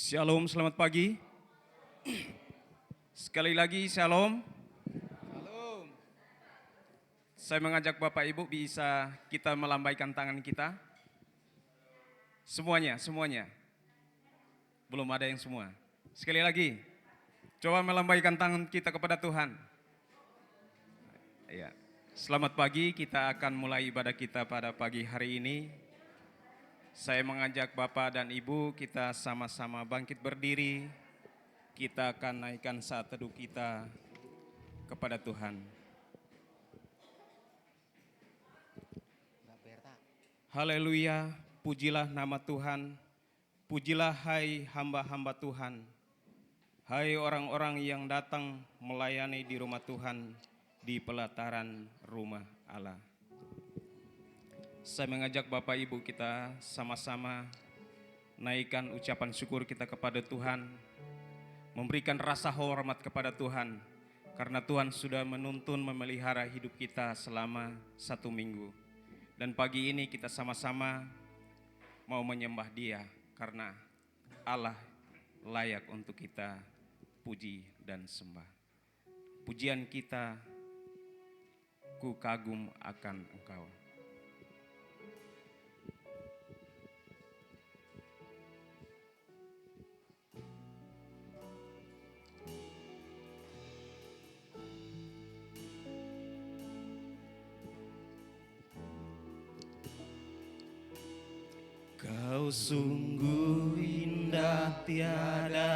Shalom, selamat pagi. Sekali lagi shalom. Saya mengajak Bapak Ibu bisa kita melambaikan tangan kita. Semuanya. Belum ada yang semua. Sekali lagi, coba melambaikan tangan kita kepada Tuhan. Ya. Selamat pagi, kita akan mulai ibadah kita pada pagi hari ini. Saya mengajak Bapak dan Ibu kita sama-sama bangkit berdiri. Kita akan naikkan saat teduh kita kepada Tuhan. Haleluya, pujilah nama Tuhan. Pujilah hai hamba-hamba Tuhan. Hai orang-orang yang datang melayani di rumah Tuhan di pelataran rumah Allah. Saya mengajak Bapak Ibu kita sama-sama naikkan ucapan syukur kita kepada Tuhan. Memberikan rasa hormat kepada Tuhan. Karena Tuhan sudah menuntun memelihara hidup kita selama 1 minggu. Dan pagi ini kita sama-sama mau menyembah Dia. Karena Allah layak untuk kita puji dan sembah. Pujian kita, ku kagum akan Engkau. Kau sungguh indah tiada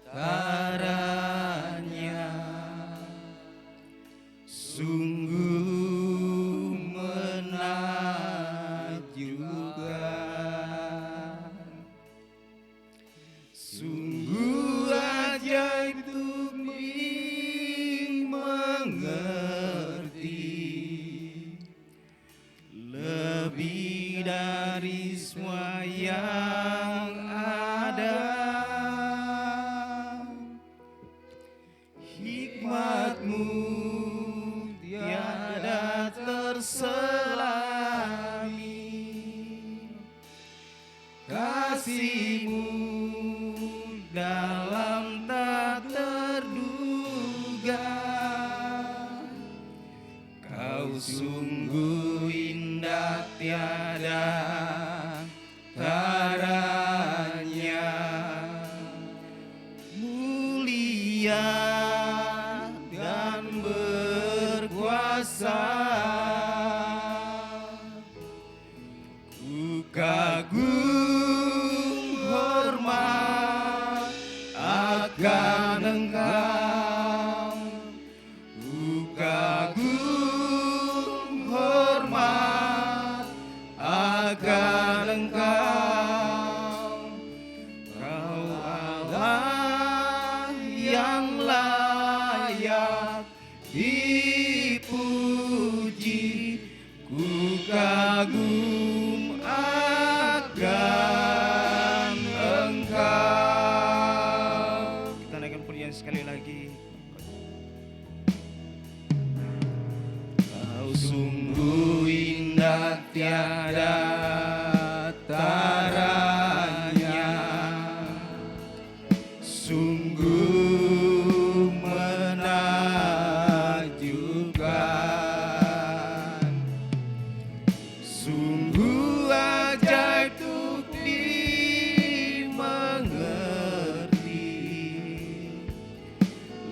taranya, sungguh menakjubkan, sungguh ajaib untuk dimengerti, lebih dari semua yang ada. Hikmat-Mu tiada terselami, kasih-Mu dalam tak terduga. Kau sungguh indah tiada taranya, mulia dan berkuasa. Ku kagum hormat akan Engkau, ku kagum hormat akan Engkau. Kau Allah yang layak dipuji, ku kagum akan Engkau. Kita naikkan pujian sekali lagi. Kau sungguh indah tiada taranya, sungguh menakjubkan, sungguh ajaib untuk dimengerti,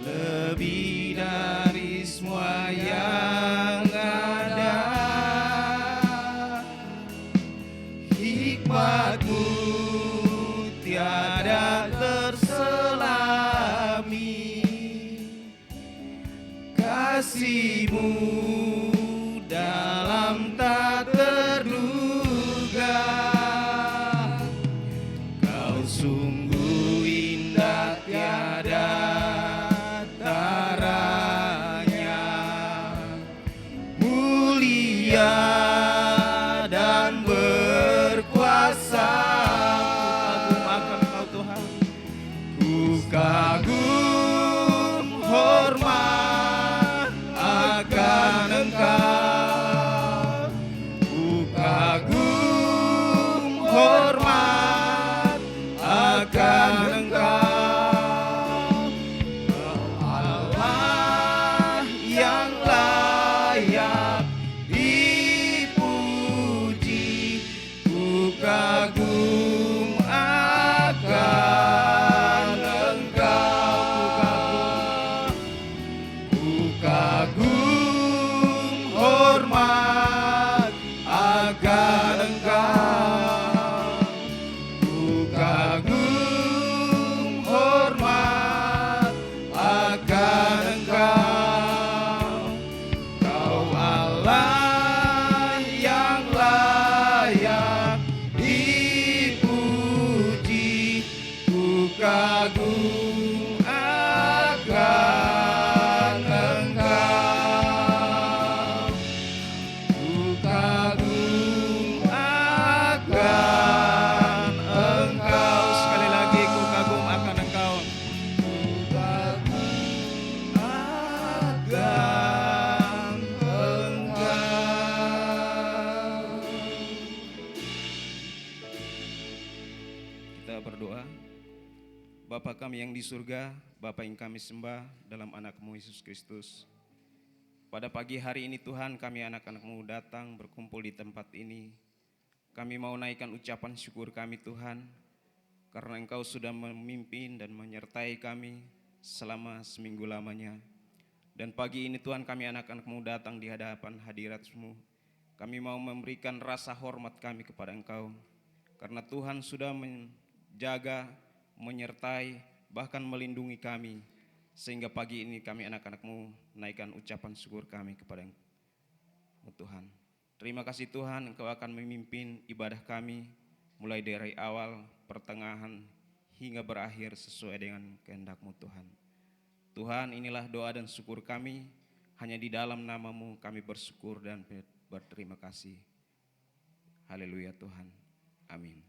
lebih dari semua yang ada. Hikmat-Mu tiada terselami, kasih-Mu dalam tak terduga. Kau sungguh indah tiada taranya, mulia dan berkuasa. Ku kagum hormat akan Kita berdoa. Bapa kami yang di surga, Bapa yang kami sembah dalam anak-Mu Yesus Kristus. Pada pagi hari ini Tuhan, kami anak-anak-Mu datang berkumpul di tempat ini. Kami mau naikkan ucapan syukur kami Tuhan, karena Engkau sudah memimpin dan menyertai kami selama seminggu lamanya. Dan pagi ini Tuhan, kami anak-anak-Mu datang di hadapan hadirat-Mu. Kami mau memberikan rasa hormat kami kepada Engkau, karena Tuhan sudah menjaga, menyertai, bahkan melindungi kami. Sehingga pagi ini kami anak-anak-Mu naikkan ucapan syukur kami kepada Engkau Tuhan. Terima kasih Tuhan, Engkau akan memimpin ibadah kami mulai dari awal, pertengahan, hingga berakhir sesuai dengan kehendak-Mu Tuhan. Tuhan, inilah doa dan syukur kami, hanya di dalam nama-Mu kami bersyukur dan berterima kasih. Haleluya Tuhan, amin.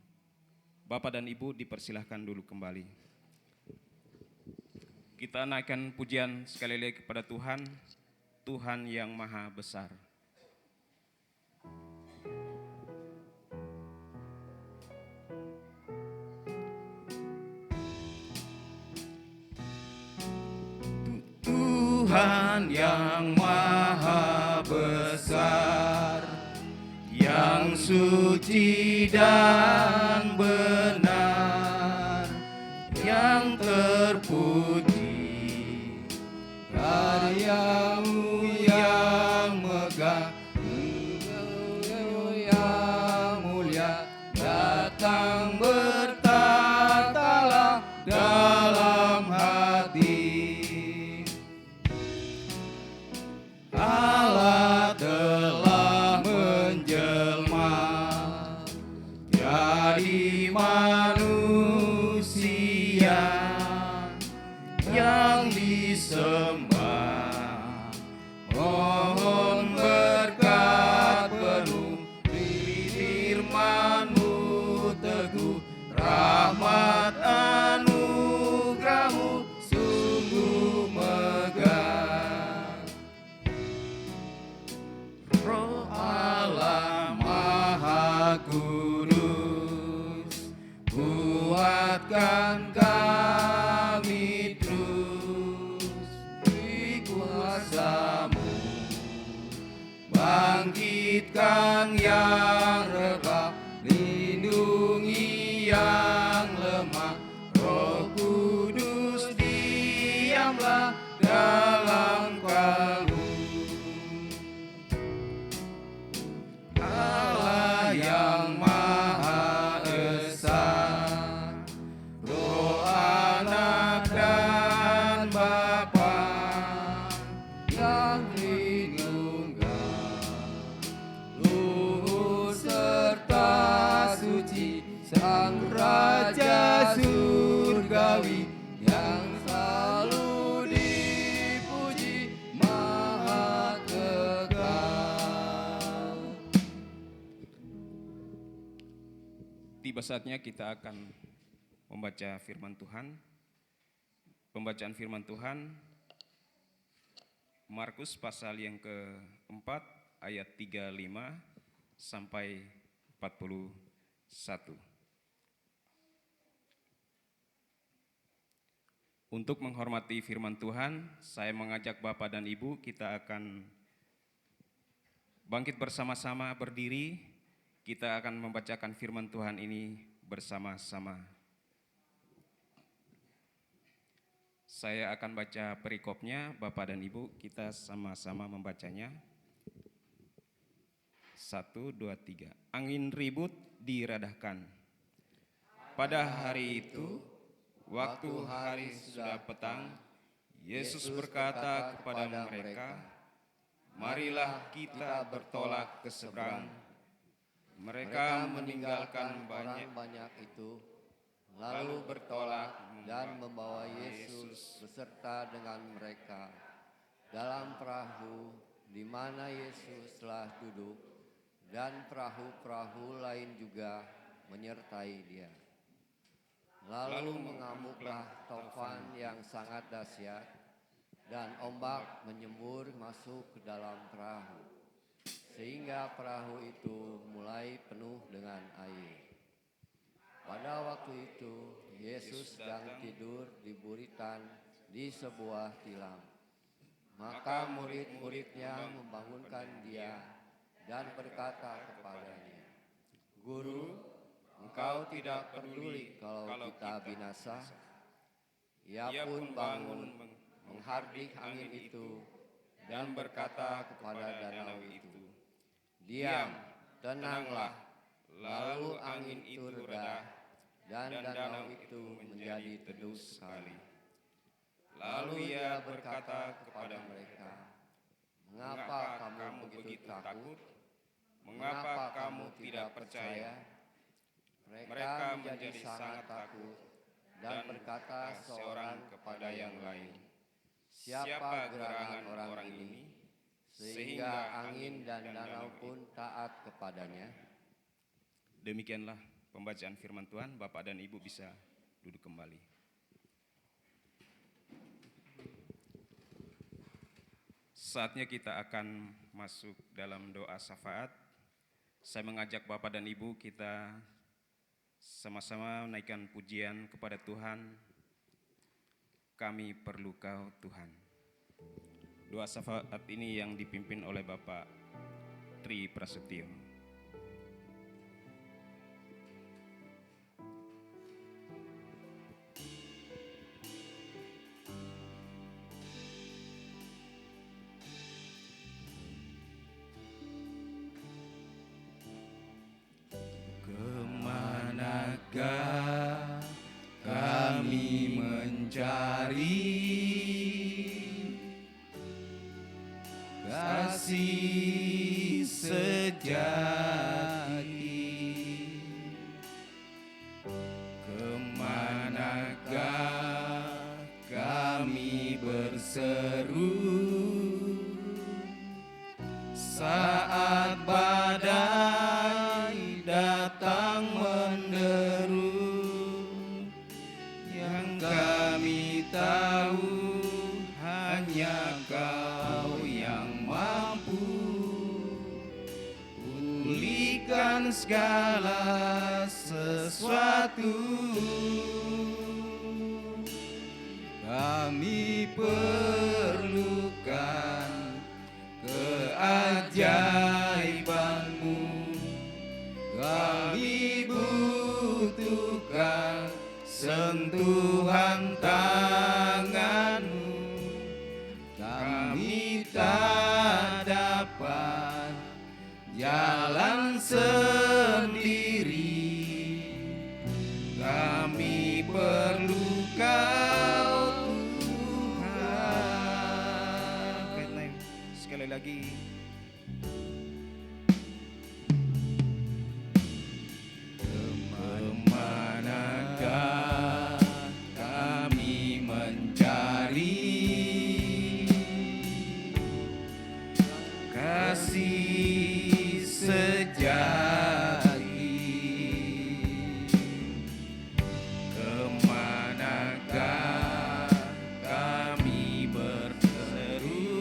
Bapak dan Ibu dipersilahkan dulu kembali. Kita naikkan pujian sekali lagi kepada Tuhan, Tuhan yang Maha Besar. Tuhan yang Maha Besar, yang suci dan benar, yang terpuji, karya-Mu yang megah, Engkau yang mulia, datang bertatalah dalam hati. Allah telah menjelma jadi manusia yang disembah. Mohon berkat penuh firman-Mu teguh, rahmat anugerah-Mu sungguh megah. Roh Allah Maha Kudus, kuatkan kami terus di kuasa-Mu, bangkitkan yang rebah, lindungi yang lemah. Roh Kudus diamlah dalam kalbu. Allah yang Maha Esa, Roh Anak dan Bapa yang Tritunggal, luhur serta suci, Sang Raja Surgawi yang selalu dipuji, Maha kekal. Tiba saatnya kita akan membaca firman Tuhan. Pembacaan firman Tuhan Markus pasal yang keempat ayat 35 sampai 41. Untuk menghormati firman Tuhan, saya mengajak Bapak dan Ibu, kita akan bangkit bersama-sama berdiri. Kita akan membacakan firman Tuhan ini bersama-sama. Saya akan baca perikopnya, Bapak dan Ibu, kita sama-sama membacanya. 1, 2, 3. Angin ribut diredahkan. Pada hari itu, waktu hari sudah petang, Yesus berkata kepada mereka, "Marilah kita bertolak ke seberang." Mereka meninggalkan banyak itu, lalu bertolak dan membawa Yesus beserta dengan mereka dalam perahu di mana Yesus telah duduk, dan perahu-perahu lain juga menyertai Dia. Lalu mengamuklah taufan yang sangat dahsyat, dan ombak menyembur masuk ke dalam perahu, sehingga perahu itu mulai penuh dengan air. Pada waktu waktu itu Yesus sedang tidur di buritan di sebuah tilam. Maka murid-muridnya membangunkan dia dan berkata kepadanya, "Guru, engkau tidak peduli kalau kita binasa?" Ia pun bangun, menghardik angin itu, dan berkata kepada danau itu, "Diam, tenanglah." Lalu angin itu reda, dan danau itu menjadi teduh sekali. Lalu ia berkata kepada mereka, "Mengapa kamu begitu takut? Mengapa kamu tidak percaya?" Mereka menjadi sangat takut dan berkata seorang kepada yang lain, "Siapa gerangan orang ini, sehingga angin dan danau pun taat kepadanya?" Demikianlah pembacaan firman Tuhan. Bapak dan Ibu bisa duduk kembali. Saatnya kita akan masuk dalam doa syafaat. Saya mengajak Bapak dan Ibu kita sama-sama naikkan pujian kepada Tuhan. Kami perlu Kau Tuhan. Doa syafaat ini yang dipimpin oleh Bapak Tri Prasetyo. Kemanakah kami mencari kasih sejati? Kemanakah kami berseru saat badai datang menderu? Yang kami tahu hanya Kau yang mampu pulihkan segala sesuatu. Kami perlukan keajaiban-Mu, kami butuhkan sentuhan tangan-Mu. Kami tak dapat jalan sendiri, kami perlu Kau Tuhan. Sekali lagi. Kemanakah kami mencari kasih sejati? Kemanakah kami berseru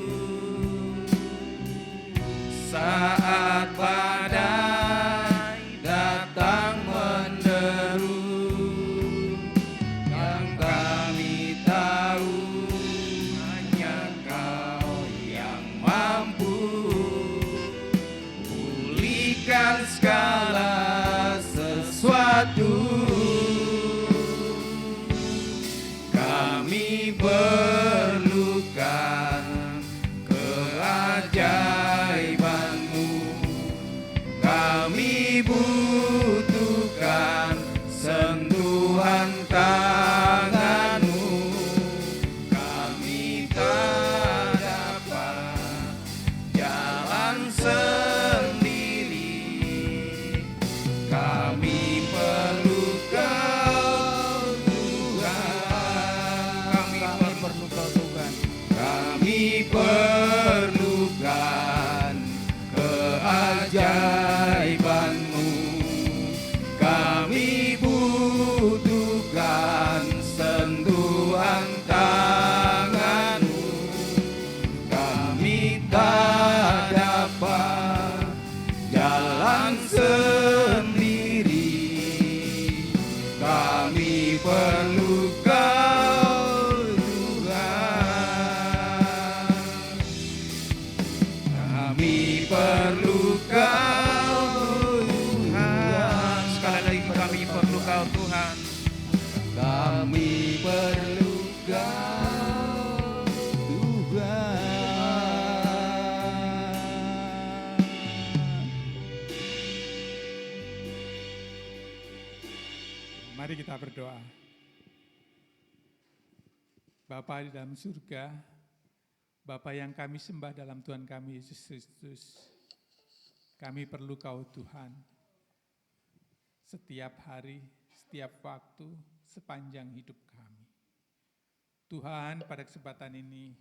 Kami perlu Kau Tuhan. Kami perlu Kau Tuhan. Sekali lagi kami perlu Kau Tuhan. Kami perlu Kau Tuhan. Mari kita berdoa. Bapa di dalam surga, Bapa yang kami sembah dalam Tuhan kami Yesus Kristus, kami perlu Kau Tuhan. Setiap hari, setiap waktu, sepanjang hidup kami. Tuhan, pada kesempatan ini,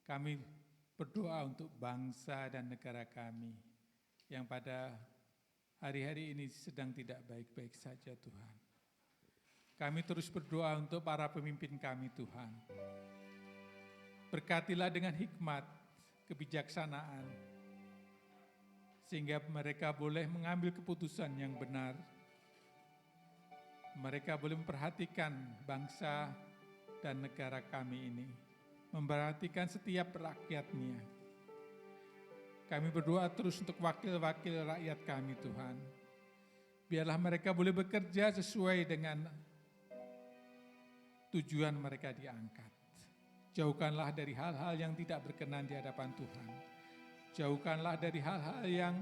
kami berdoa untuk bangsa dan negara kami yang pada hari-hari ini sedang tidak baik-baik saja, Tuhan. Kami terus berdoa untuk para pemimpin kami, Tuhan. Berkatilah dengan hikmat, kebijaksanaan, sehingga mereka boleh mengambil keputusan yang benar. Mereka boleh memperhatikan bangsa dan negara kami ini, memperhatikan setiap rakyatnya. Kami berdoa terus untuk wakil-wakil rakyat kami, Tuhan. Biarlah mereka boleh bekerja sesuai dengan tujuan mereka diangkat. Jauhkanlah dari hal-hal yang tidak berkenan di hadapan Tuhan. Jauhkanlah dari hal-hal yang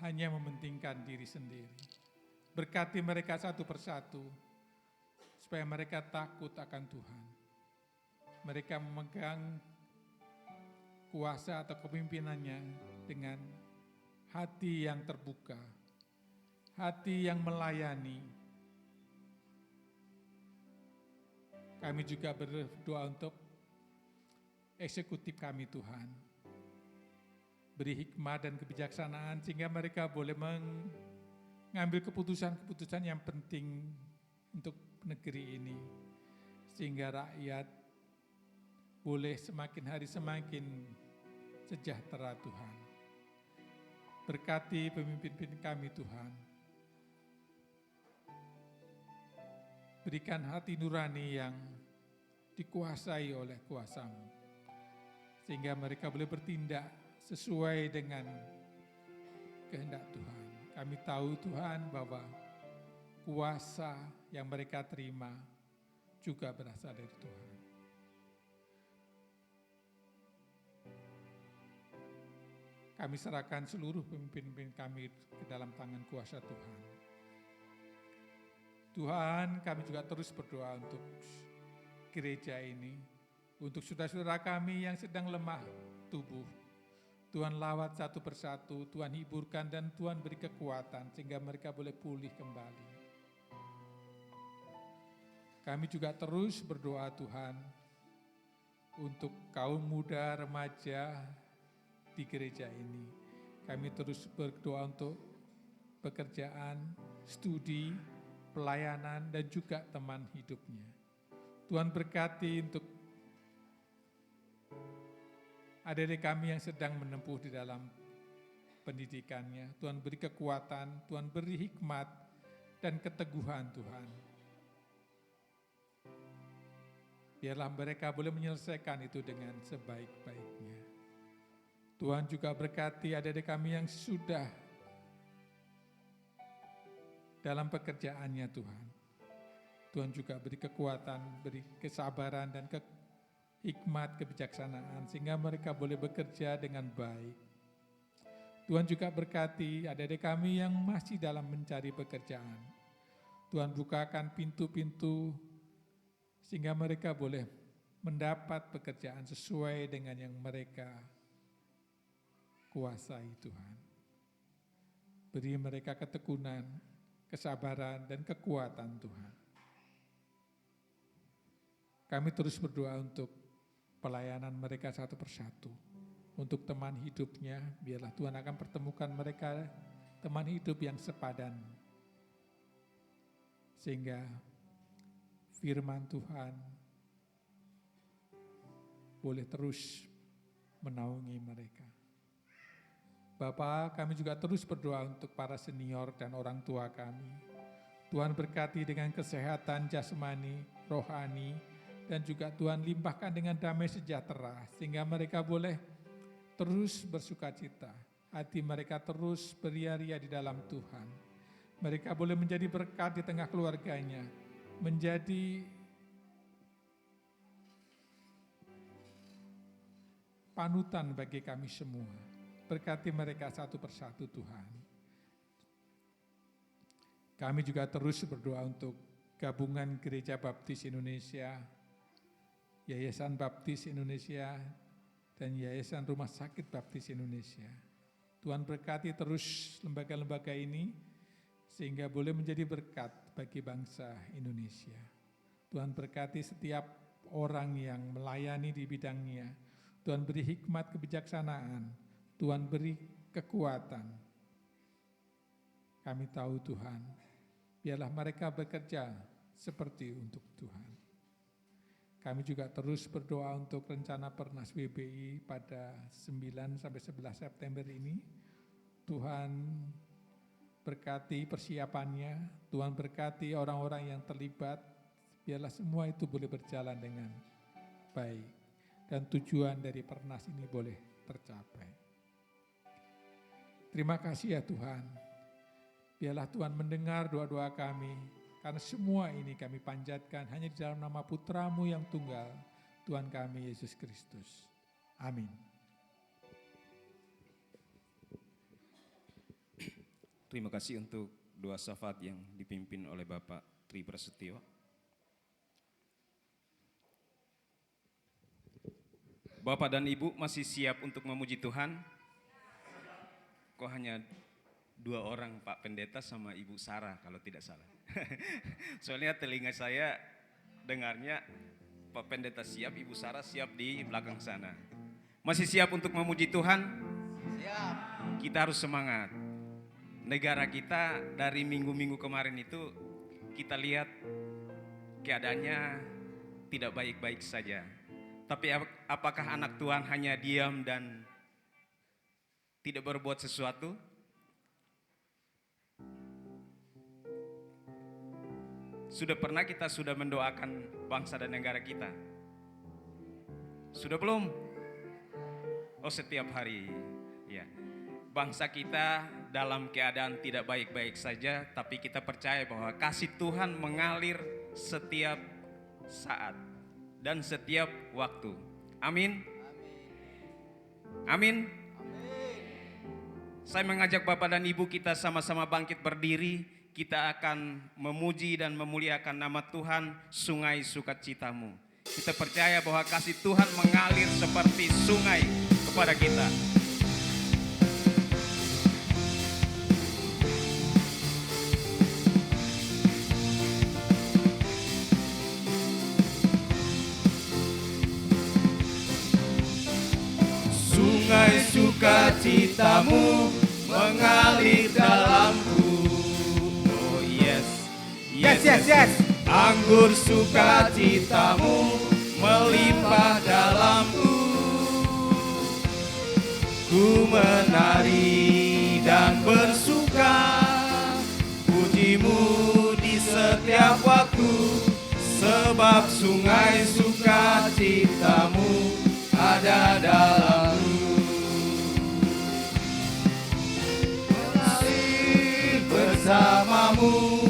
hanya mementingkan diri sendiri. Berkati mereka satu persatu, supaya mereka takut akan Tuhan. Mereka memegang kuasa atau kepemimpinannya dengan hati yang terbuka, hati yang melayani. Kami juga berdoa untuk eksekutif kami, Tuhan. Beri hikmat dan kebijaksanaan sehingga mereka boleh mengambil keputusan-keputusan yang penting untuk negeri ini. Sehingga rakyat boleh semakin hari semakin sejahtera, Tuhan. Berkati pemimpin kami, Tuhan. Berikan hati nurani yang dikuasai oleh kuasa-Mu, sehingga mereka boleh bertindak sesuai dengan kehendak Tuhan. Kami tahu, Tuhan, bahwa kuasa yang mereka terima juga berasal dari Tuhan. Kami serahkan seluruh pemimpin kami ke dalam tangan kuasa Tuhan. Tuhan, kami juga terus berdoa untuk gereja ini, untuk saudara-saudara kami yang sedang lemah tubuh. Tuhan lawat satu persatu, Tuhan hiburkan dan Tuhan beri kekuatan sehingga mereka boleh pulih kembali. Kami juga terus berdoa, Tuhan, untuk kaum muda, remaja di gereja ini. Kami terus berdoa untuk pekerjaan, studi, pelayanan, dan juga teman hidupnya. Tuhan berkati untuk adik-adik kami yang sedang menempuh di dalam pendidikannya. Tuhan beri kekuatan, Tuhan beri hikmat dan keteguhan, Tuhan. Biarlah mereka boleh menyelesaikan itu dengan sebaik-baiknya. Tuhan juga berkati adik-adik kami yang sudah dalam pekerjaannya, Tuhan. Tuhan juga beri kekuatan, beri kesabaran dan hikmat, kebijaksanaan, sehingga mereka boleh bekerja dengan baik. Tuhan juga berkati adik-adik kami yang masih dalam mencari pekerjaan. Tuhan bukakan pintu-pintu, sehingga mereka boleh mendapat pekerjaan sesuai dengan yang mereka kuasai, Tuhan. Beri mereka ketekunan, kesabaran, dan kekuatan, Tuhan. Kami terus berdoa untuk pelayanan mereka satu persatu. Untuk teman hidupnya, biarlah Tuhan akan pertemukan mereka teman hidup yang sepadan. Sehingga firman Tuhan boleh terus menaungi mereka. Bapa, kami juga terus berdoa untuk para senior dan orang tua kami. Tuhan berkati dengan kesehatan jasmani, rohani, dan juga Tuhan limpahkan dengan damai sejahtera, sehingga mereka boleh terus bersukacita. Hati mereka terus beria-ria di dalam Tuhan. Mereka boleh menjadi berkat di tengah keluarganya, menjadi panutan bagi kami semua. Berkati mereka satu persatu Tuhan. Kami juga terus berdoa untuk Gabungan Gereja Baptis Indonesia, Yayasan Baptis Indonesia, dan Yayasan Rumah Sakit Baptis Indonesia. Tuhan berkati terus lembaga-lembaga ini, sehingga boleh menjadi berkat bagi bangsa Indonesia. Tuhan berkati setiap orang yang melayani di bidangnya. Tuhan beri hikmat kebijaksanaan. Tuhan beri kekuatan. Kami tahu Tuhan, biarlah mereka bekerja seperti untuk Tuhan. Kami juga terus berdoa untuk rencana Pernas WBI pada 9 sampai 11 September ini. Tuhan berkati persiapannya, Tuhan berkati orang-orang yang terlibat, biarlah semua itu boleh berjalan dengan baik dan tujuan dari Pernas ini boleh tercapai. Terima kasih ya Tuhan, biarlah Tuhan mendengar doa-doa kami, karena semua ini kami panjatkan hanya di dalam nama Putra-Mu yang tunggal, Tuhan kami Yesus Kristus. Amin. Terima kasih untuk doa syafaat yang dipimpin oleh Bapak Tri Prasetyo. Bapak dan Ibu masih siap untuk memuji Tuhan? Kok hanya 2 orang, Pak Pendeta sama Ibu Sarah kalau tidak salah. Soalnya telinga saya dengarnya Pak Pendeta siap, Ibu Sarah siap di belakang sana. Masih siap untuk memuji Tuhan? Siap. Kita harus semangat. Negara kita dari minggu-minggu kemarin itu kita lihat keadaannya tidak baik-baik saja. Tapi apakah anak Tuhan hanya diam dan tidak berbuat sesuatu? Sudah pernah kita mendoakan bangsa dan negara kita? Sudah belum? Oh, setiap hari. Ya. Bangsa kita dalam keadaan tidak baik-baik saja, tapi kita percaya bahwa kasih Tuhan mengalir setiap saat dan setiap waktu. Amin. Amin. Saya mengajak Bapak dan Ibu kita sama-sama bangkit berdiri. Kita akan memuji dan memuliakan nama Tuhan, sungai sukacitamu. Kita percaya bahwa kasih Tuhan mengalir seperti sungai kepada kita. Sungai sukacitamu mengalir dalamku. Oh yes, yes, yes, yes. Anggur sukacitamu melimpah dalamku. Ku menari dan bersuka, pujimu di setiap waktu, sebab sungai sukacitamu ada dalamku. Mengalir bersamamu,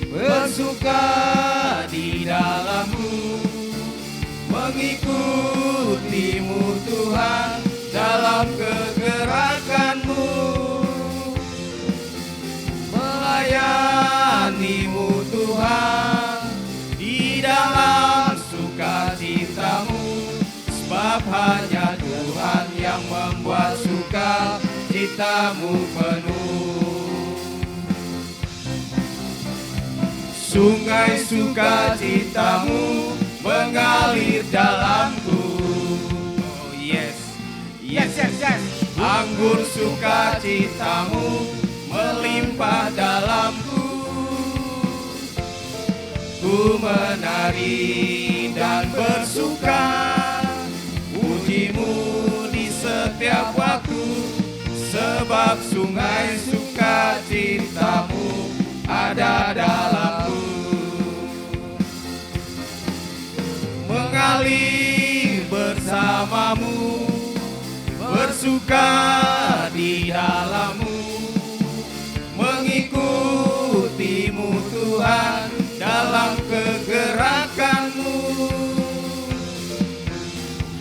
bersuka di dalammu, mengikutimu Tuhan dalam kegerakanmu, melayanimu Tuhan di dalam sukacitamu, sebab hanya Tuhan yang membuat sukacitamu penuh. Sungai sukacitamu mengalir dalamku. Oh yes, yes, yes, yes. Anggur sukacitamu melimpah dalamku. Ku menari dan bersuka, pujimu di setiap waktu, bersuka di dalam-Mu, mengikutimu Tuhan dalam kegerakan-Mu,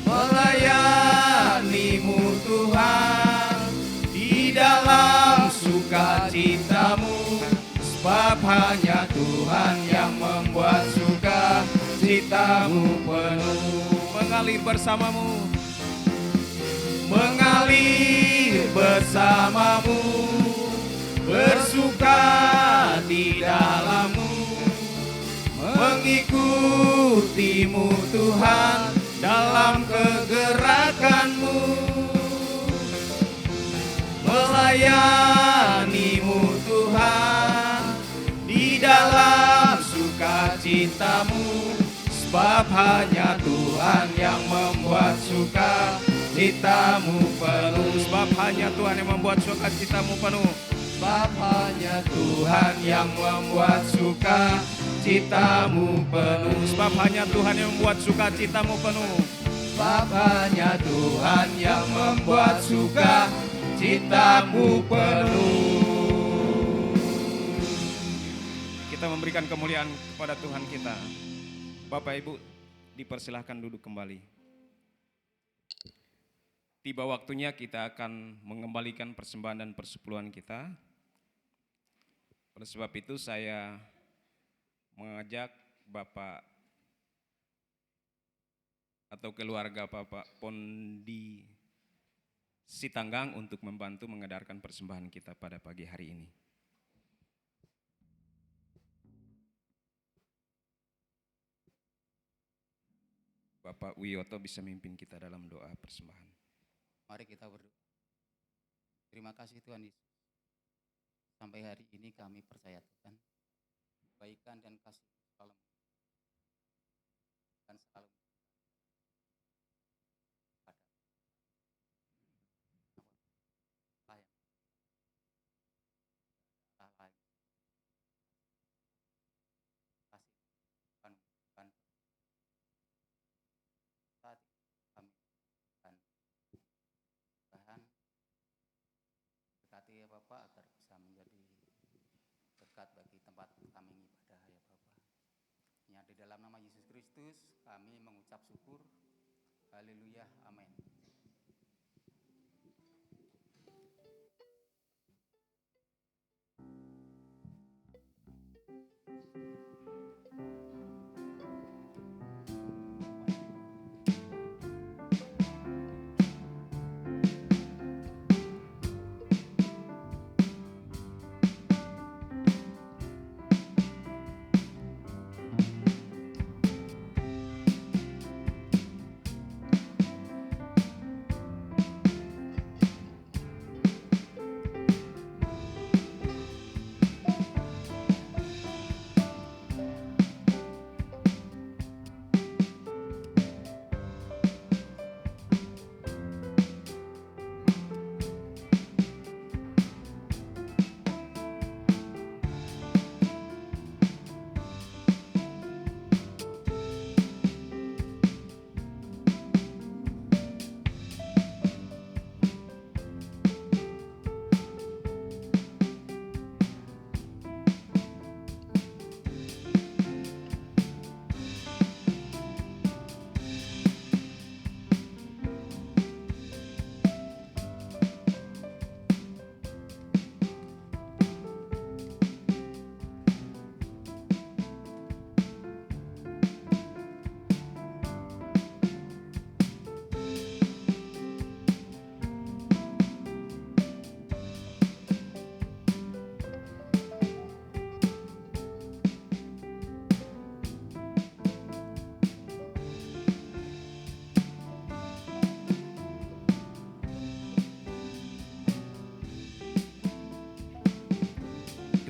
melayani-Mu Tuhan di dalam sukacita-Mu, sebab hanya Tuhan yang membuat sukacita-Mu penuh. Mengalir bersama-Mu, mengalir bersama-Mu, bersuka di dalam-Mu, mengikutimu Tuhan dalam kegerakan-Mu, melayani-Mu Tuhan di dalam sukacita-Mu, sebab hanya Tuhan yang membuat sukacita-Mu penuh. Sebab hanya Tuhan yang membuat sukacita-Mu penuh. Sebab hanya Tuhan yang membuat sukacita-Mu penuh. Sebab hanya Tuhan yang membuat sukacita-Mu penuh. Sebab hanya Tuhan yang membuat sukacita-Mu penuh. Kita memberikan kemuliaan kepada Tuhan kita. Bapak Ibu, dipersilahkan duduk kembali. Tiba waktunya kita akan mengembalikan persembahan dan persepuluhan kita. Oleh sebab itu saya mengajak Bapak atau keluarga Bapak Pondi Sitanggang untuk membantu mengedarkan persembahan kita pada pagi hari ini. Bapak Wiyoto bisa memimpin kita dalam doa persembahan. Mari kita berdoa. Terima kasih Tuhan Yesus. Sampai hari ini kami percaya Tuhan, kebaikan dan kasih selalu dan selalu ada. Lain. Kasih Tuhan bukan saat kami dan Tuhan berkati ya Bapak agar bisa menjadi berkat bagi tempat kami ibadah ya Bapak. Ya di dalam nama Yesus Kristus kami mengucap syukur. Haleluya, amin.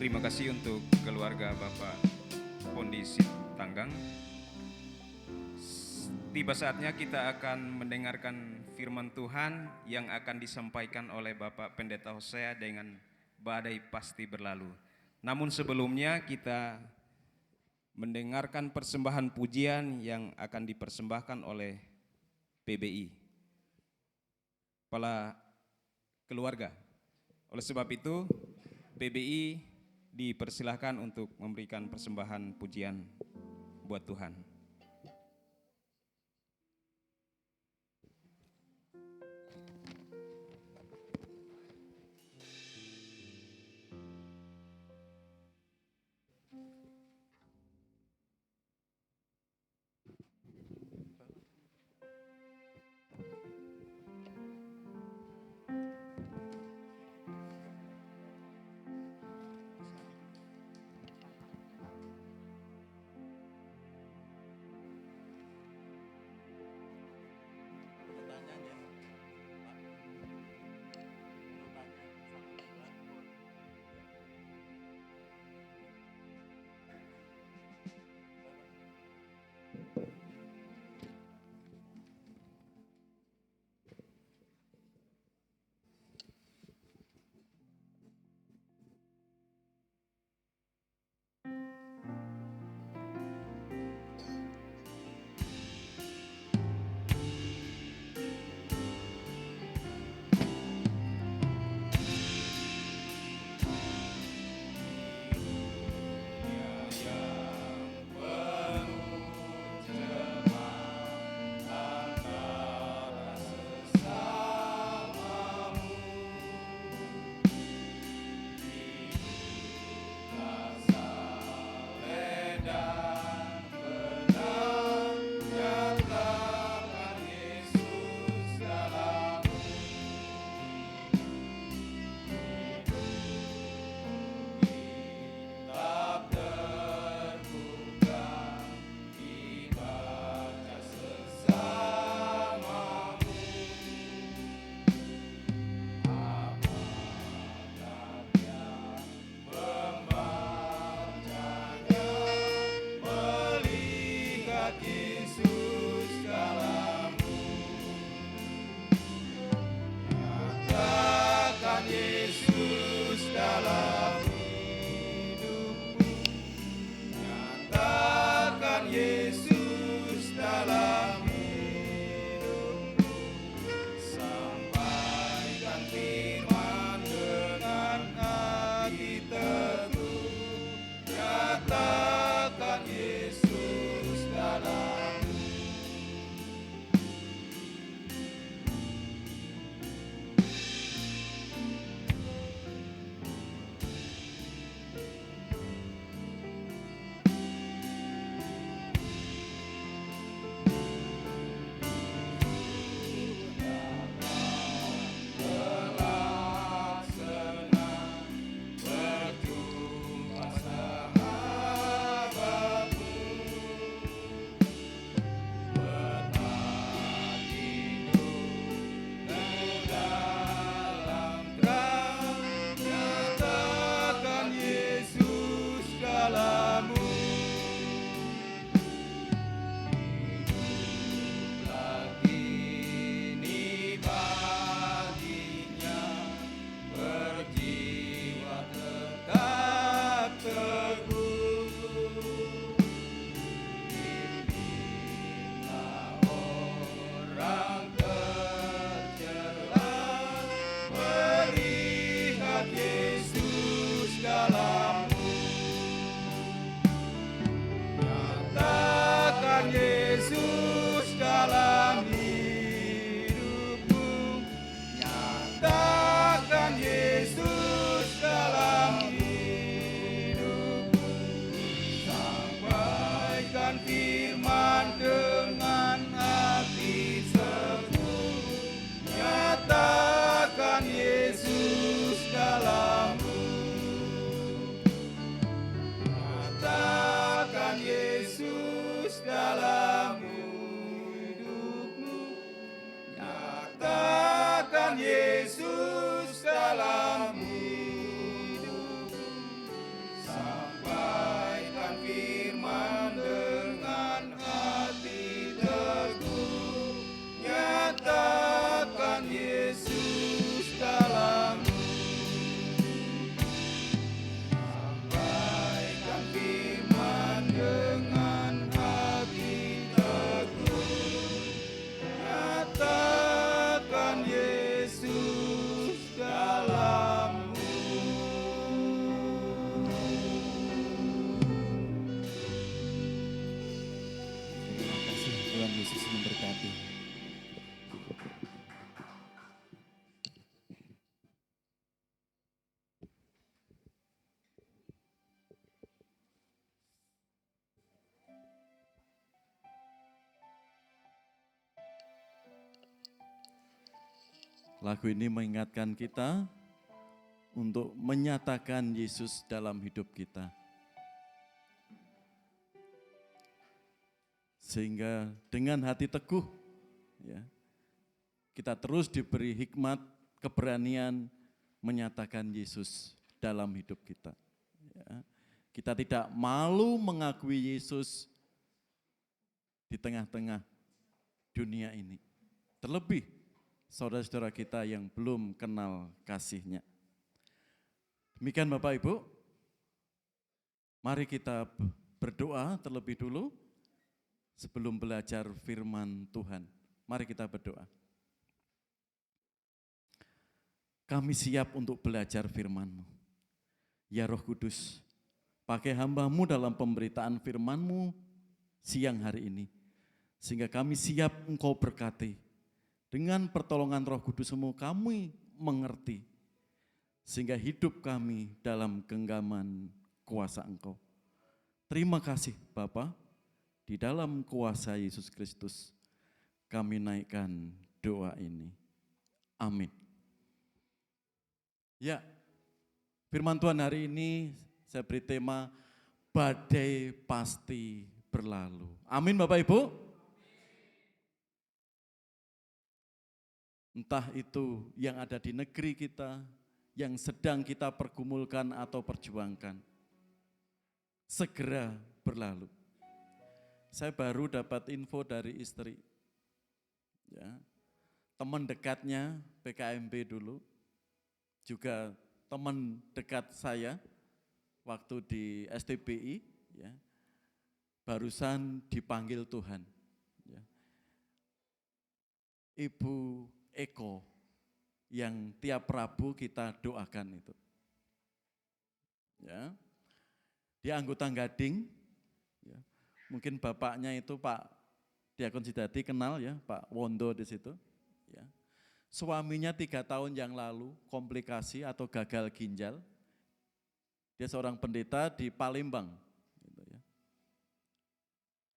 Terima kasih untuk keluarga Bapak Pondi Sitanggang. Tiba saatnya kita akan mendengarkan firman Tuhan yang akan disampaikan oleh Bapak Pendeta Hosea dengan badai pasti berlalu. Namun sebelumnya kita mendengarkan persembahan pujian yang akan dipersembahkan oleh PBI. kepala keluarga. Oleh sebab itu, PBI dipersilahkan untuk memberikan persembahan pujian buat Tuhan. Lagu ini mengingatkan kita untuk menyatakan Yesus dalam hidup kita. Sehingga dengan hati teguh, ya, kita terus diberi hikmat, keberanian menyatakan Yesus dalam hidup kita. Ya. Kita tidak malu mengakui Yesus di tengah-tengah dunia ini. Terlebih saudara-saudara kita yang belum kenal kasih-Nya. Demikian Bapak Ibu, mari kita berdoa terlebih dulu sebelum belajar firman Tuhan. Mari kita berdoa. Kami siap untuk belajar firman-Mu. Ya Roh Kudus, pakai hamba-Mu dalam pemberitaan firman-Mu siang hari ini. Sehingga kami siap Engkau berkati. Dengan pertolongan Roh Kudus-Mu kami mengerti. Sehingga hidup kami dalam genggaman kuasa Engkau. Terima kasih Bapa, di dalam kuasa Yesus Kristus kami naikkan doa ini. Amin. Ya, firman Tuhan hari ini saya beri tema badai pasti berlalu. Amin Bapak Ibu. Entah itu yang ada di negeri kita, yang sedang kita pergumulkan atau perjuangkan, segera berlalu. Saya baru dapat info dari istri, ya, teman dekatnya PKMB dulu, juga teman dekat saya waktu di STBI, ya, barusan dipanggil Tuhan. Ya. Ibu Eko yang tiap Rabu kita doakan itu. Ya. Dia anggota Gading, ya. Mungkin bapaknya itu Pak Diakon Sidati kenal ya, Pak Wondo di situ. Ya. Suaminya 3 tahun yang lalu komplikasi atau gagal ginjal. Dia seorang pendeta di Palembang. Gitu ya.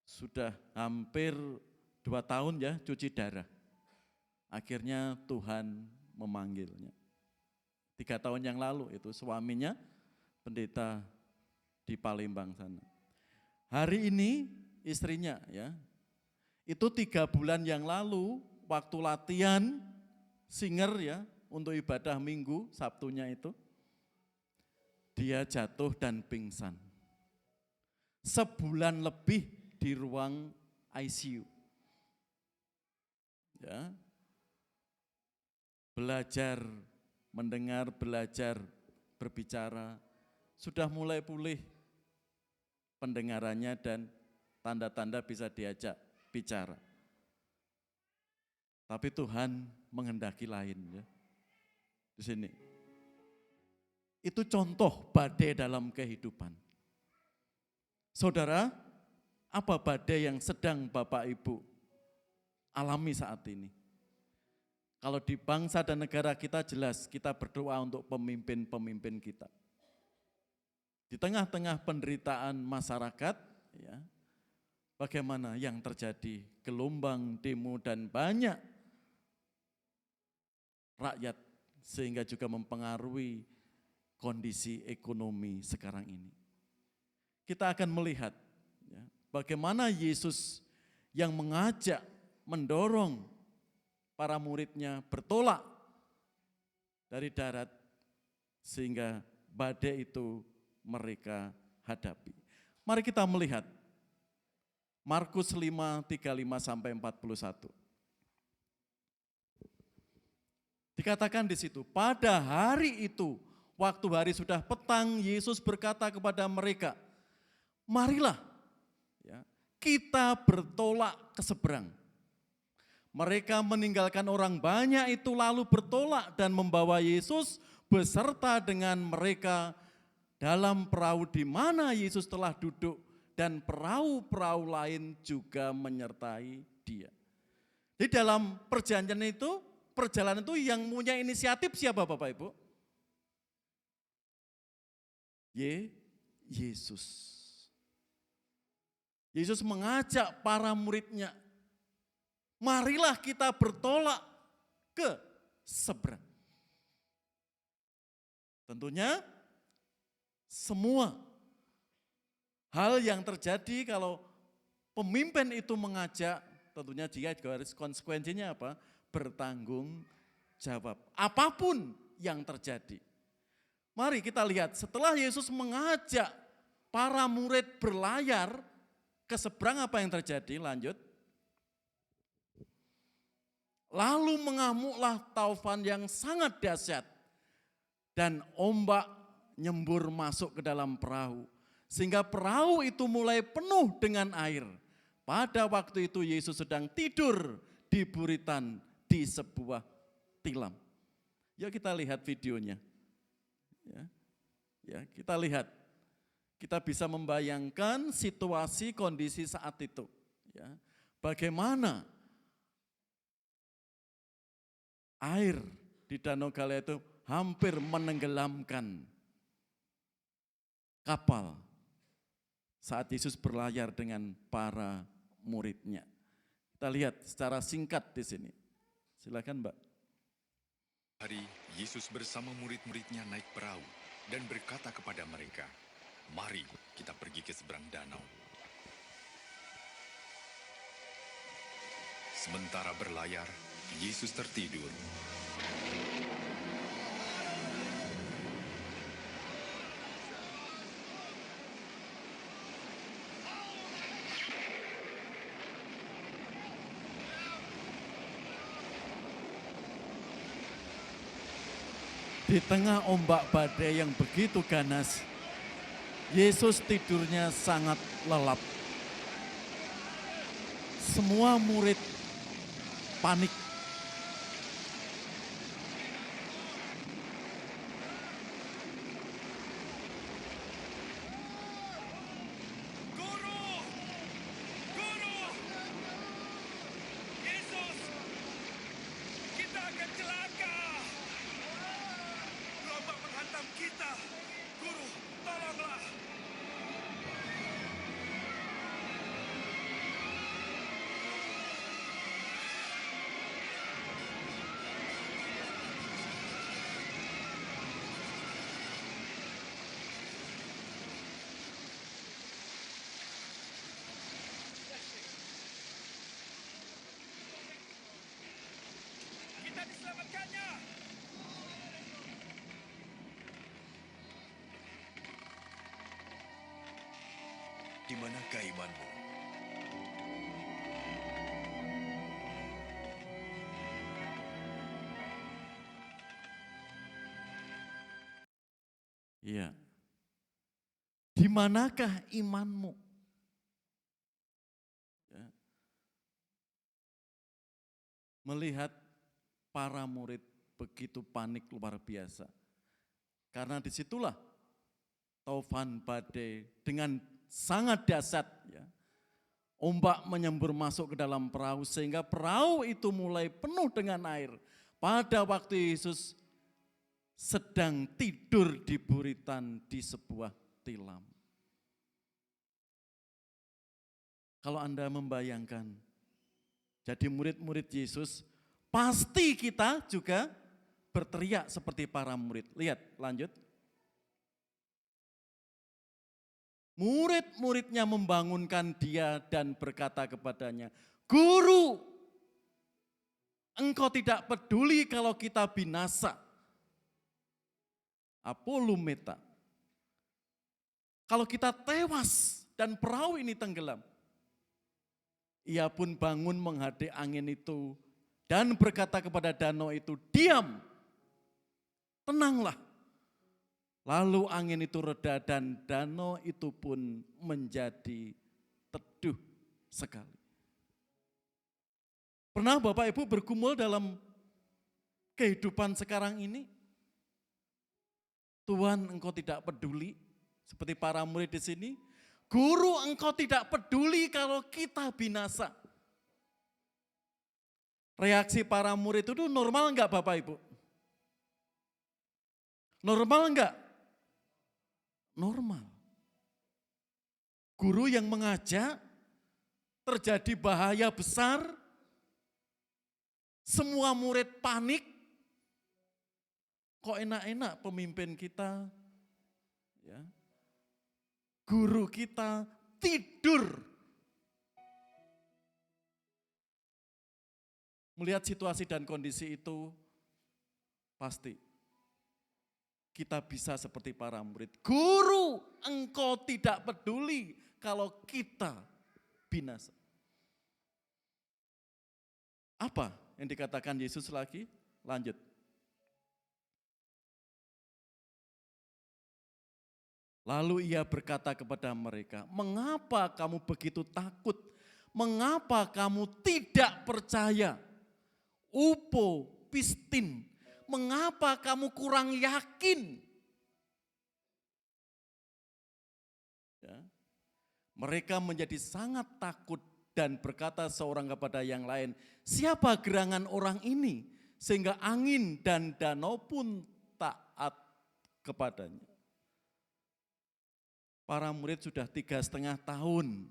Sudah hampir 2 tahun ya cuci darah. Akhirnya Tuhan memanggilnya. 3 tahun yang lalu itu suaminya pendeta di Palembang sana. Hari ini istrinya ya, itu 3 bulan yang lalu waktu latihan singer ya untuk ibadah minggu Sabtunya itu, dia jatuh dan pingsan. Sebulan lebih di ruang ICU. Ya. Belajar, mendengar, belajar, berbicara, sudah mulai pulih pendengarannya dan tanda-tanda bisa diajak bicara. Tapi Tuhan menghendaki lain ya. Di sini. Itu contoh badai dalam kehidupan. Saudara, apa badai yang sedang Bapak Ibu alami saat ini? Kalau di bangsa dan negara kita jelas kita berdoa untuk pemimpin-pemimpin kita. Di tengah-tengah penderitaan masyarakat, ya, bagaimana yang terjadi? Gelombang demo dan banyak rakyat sehingga juga mempengaruhi kondisi ekonomi sekarang ini. Kita akan melihat ya, bagaimana Yesus yang mengajak, mendorong para muridnya bertolak dari darat sehingga badai itu mereka hadapi. Mari kita melihat Markus 5, 35 sampai 41. Dikatakan di situ, pada hari itu, waktu hari sudah petang, Yesus berkata kepada mereka, marilah ya, kita bertolak ke seberang. Mereka meninggalkan orang banyak itu lalu bertolak dan membawa Yesus beserta dengan mereka dalam perahu di mana Yesus telah duduk dan perahu-perahu lain juga menyertai dia. Di dalam perjalanan itu yang punya inisiatif siapa Bapak Ibu? Yesus. Yesus mengajak para muridnya, marilah kita bertolak ke seberang. Tentunya semua hal yang terjadi kalau pemimpin itu mengajak, tentunya dia juga harus konsekuensinya apa? Bertanggung jawab. Apapun yang terjadi. Mari kita lihat setelah Yesus mengajak para murid berlayar ke seberang, apa yang terjadi? Lanjut. Lalu mengamuklah taufan yang sangat dahsyat dan ombak nyembur masuk ke dalam perahu. Sehingga perahu itu mulai penuh dengan air. Pada waktu itu Yesus sedang tidur di buritan di sebuah tilam. Yuk kita lihat videonya. Ya, kita lihat. Kita bisa membayangkan situasi kondisi saat itu. Ya, bagaimana air di Danau Galilea itu hampir menenggelamkan kapal saat Yesus berlayar dengan para muridnya. Kita lihat secara singkat di sini. Silakan, Mbak. Hari Yesus bersama murid-muridnya naik perahu dan berkata kepada mereka, "Mari kita pergi ke seberang danau." Sementara berlayar, Yesus tertidur. Di tengah ombak badai yang begitu ganas, Yesus tidurnya sangat lelap. Semua murid panik. Guru! Guru! Yesus! Kita akan celaka! Gelombang menghantam kita! Guru, tolonglah! Kita diselamatkannya! Di manakah imanmu? Iya. Di manakah imanmu? Ya. Melihat para murid begitu panik luar biasa. Karena disitulah taufan badai dengan sangat dahsyat, ya. Ombak menyembur masuk ke dalam perahu sehingga perahu itu mulai penuh dengan air. Pada waktu Yesus sedang tidur di buritan di sebuah tilam. Kalau Anda membayangkan, jadi murid-murid Yesus, pasti kita juga berteriak seperti para murid. Lihat, lanjut. Murid-muridnya membangunkan dia dan berkata kepadanya, "Guru, engkau tidak peduli kalau kita binasa." Apolumeta. Kalau kita tewas dan perahu ini tenggelam. Ia pun bangun menghadap angin itu dan berkata kepada danau itu, "Diam, tenanglah." Lalu angin itu reda dan danau itu pun menjadi teduh sekali. Pernah Bapak Ibu bergumul dalam kehidupan sekarang ini? Tuhan, engkau tidak peduli, seperti para murid di sini. Guru, engkau tidak peduli kalau kita binasa. Reaksi para murid itu normal enggak Bapak Ibu? Normal enggak? Normal. Guru yang mengajak, terjadi bahaya besar, semua murid panik, Kok enak-enak pemimpin kita, ya, guru kita tidur. Melihat situasi dan kondisi itu, pasti kita bisa seperti para murid. Guru, engkau tidak peduli kalau kita binasa. Apa yang dikatakan Yesus lagi? Lanjut. Lalu ia berkata kepada mereka, mengapa kamu begitu takut? Mengapa kamu tidak percaya? Upo, pistin, mengapa kamu kurang yakin? Ya. Mereka menjadi sangat takut dan berkata seorang kepada yang lain, siapa gerangan orang ini sehingga angin dan danau pun taat kepadanya. Para murid sudah 3,5 tahun,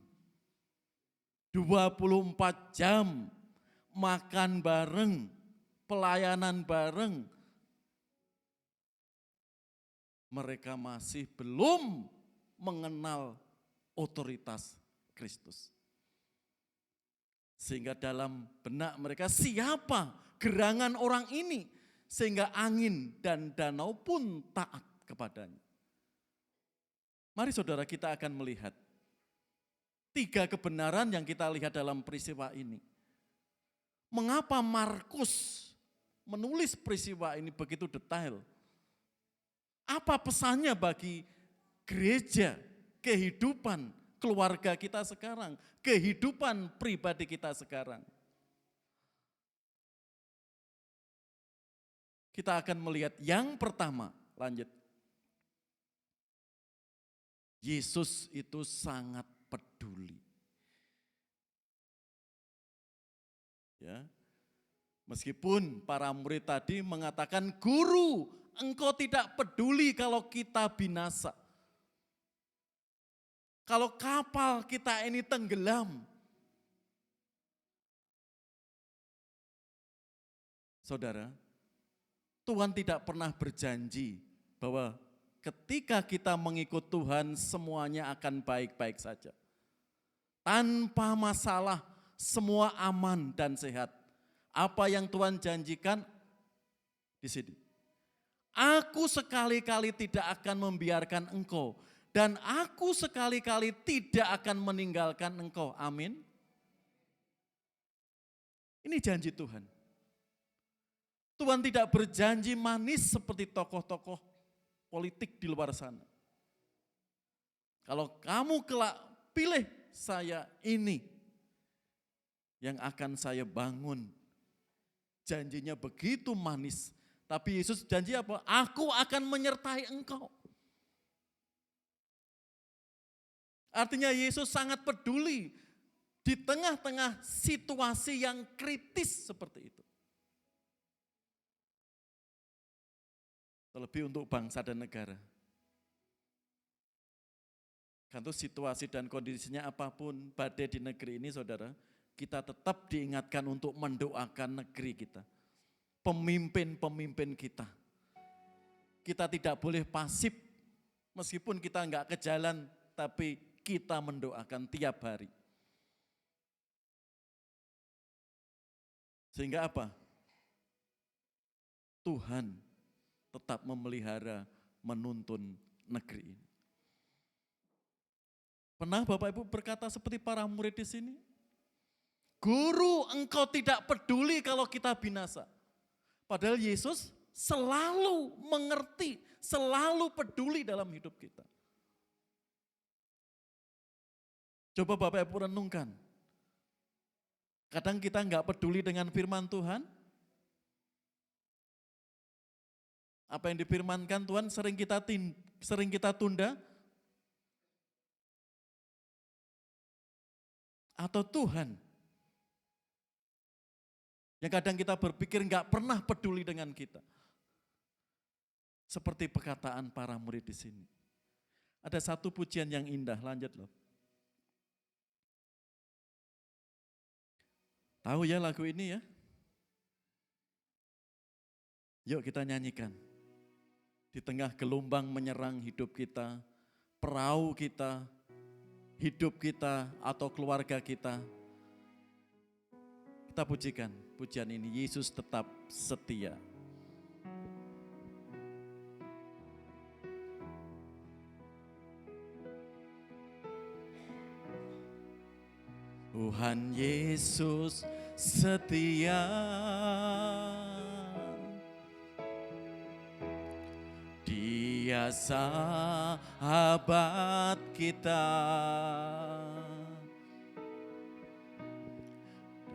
24 jam, makan bareng, pelayanan bareng. Mereka masih belum mengenal otoritas Kristus. Sehingga dalam benak mereka, siapa gerangan orang ini sehingga angin dan danau pun taat kepadanya. Mari saudara, kita akan melihat 3 kebenaran yang kita lihat dalam peristiwa ini. Mengapa Markus menulis peristiwa ini begitu detail? Apa pesannya bagi gereja, kehidupan keluarga kita sekarang, kehidupan pribadi kita sekarang? Kita akan melihat yang pertama, lanjut. Yesus itu sangat peduli. Ya. Meskipun para murid tadi mengatakan, guru, engkau tidak peduli kalau kita binasa. Kalau kapal kita ini tenggelam. Saudara, Tuhan tidak pernah berjanji bahwa ketika kita mengikut Tuhan semuanya akan baik-baik saja. Tanpa masalah, semua aman dan sehat. Apa yang Tuhan janjikan di sini. Aku sekali-kali tidak akan membiarkan engkau dan aku sekali-kali tidak akan meninggalkan engkau. Amin. Ini janji Tuhan. Tuhan tidak berjanji manis seperti tokoh-tokoh politik di luar sana. Kalau kamu kelak pilih saya, ini yang akan saya bangun. Janjinya begitu manis. Tapi Yesus janji apa? Aku akan menyertai engkau. Artinya Yesus sangat peduli di tengah-tengah situasi yang kritis seperti itu. Terlebih untuk bangsa dan negara. Karena situasi dan kondisinya apapun badai di negeri ini saudara, kita tetap diingatkan untuk mendoakan negeri kita. Pemimpin-pemimpin kita. Kita tidak boleh pasif, meskipun kita enggak ke jalan, tapi kita mendoakan tiap hari. Sehingga apa? Tuhan tetap memelihara, menuntun negeri ini. Pernah Bapak Ibu berkata seperti para murid di sini? Guru, engkau tidak peduli kalau kita binasa. Padahal Yesus selalu mengerti, selalu peduli dalam hidup kita. Coba Bapak Ibu renungkan. Kadang kita enggak peduli dengan firman Tuhan. Apa yang difirmankan Tuhan sering kita tunda? Atau Tuhan yang kadang kita berpikir enggak pernah peduli dengan kita. Seperti perkataan para murid di sini. Ada satu pujian yang indah, lanjut loh. Tahu ya lagu ini ya? Yuk kita nyanyikan. Di tengah gelombang menyerang hidup kita, perahu kita, hidup kita atau keluarga kita, kita pujikan pujian ini, Yesus tetap setia. Tuhan Yesus setia, Dia sahabat kita.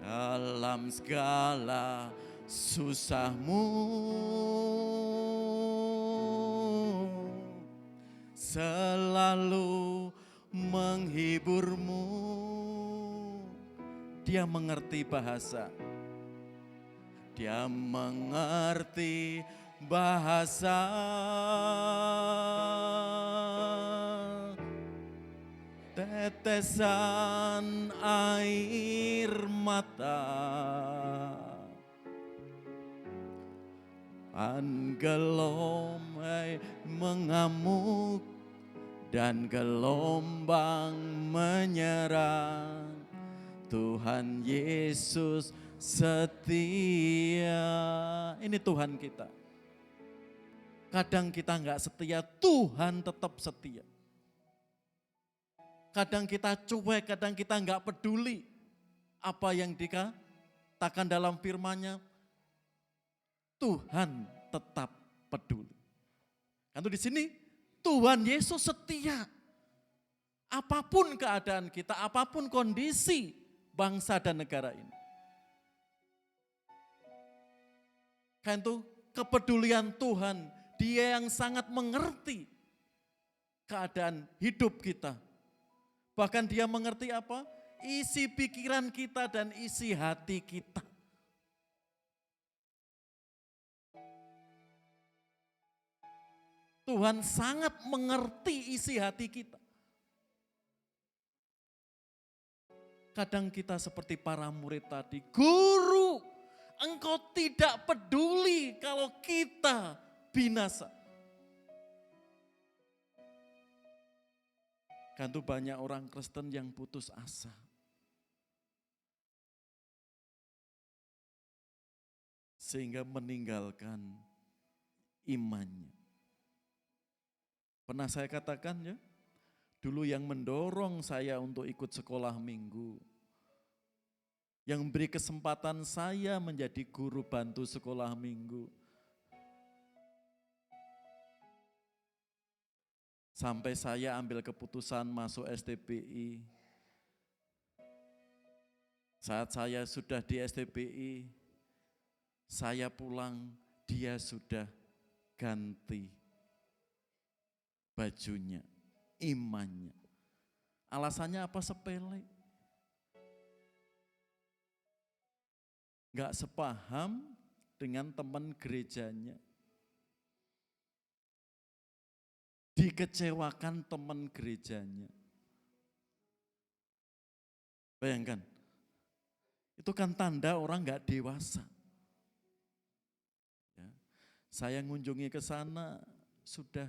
Dalam segala susahmu, selalu menghiburmu. Dia mengerti bahasa. Dia mengerti bahasa. Tetesan air mata, gelombang mengamuk dan gelombang menyerang, Tuhan Yesus setia. Ini Tuhan kita. Kadang kita enggak setia, Tuhan tetap setia. Kadang kita cuek, kadang kita enggak peduli apa yang dikatakan dalam firman-Nya. Tuhan tetap peduli. Kan di sini Tuhan Yesus setia. Apapun keadaan kita, apapun kondisi bangsa dan negara ini. Kan itu kepedulian Tuhan, Dia yang sangat mengerti keadaan hidup kita. Bahkan Dia mengerti apa? Isi pikiran kita dan isi hati kita. Tuhan sangat mengerti isi hati kita. Kadang kita seperti para murid tadi, Guru, Engkau tidak peduli kalau kita binasa. Kan itu banyak orang Kristen yang putus asa. Sehingga meninggalkan imannya. Pernah saya katakan ya, dulu yang mendorong saya untuk ikut sekolah minggu, yang memberi kesempatan saya menjadi guru bantu sekolah minggu, sampai saya ambil keputusan masuk STBI. Saat saya sudah di STBI, saya pulang, dia sudah ganti bajunya, imannya. Alasannya apa? Sepele. Enggak sepaham dengan teman gerejanya. Dikecewakan teman gerejanya. Bayangkan, itu kan tanda orang enggak dewasa. Ya. Saya ngunjungi ke sana, sudah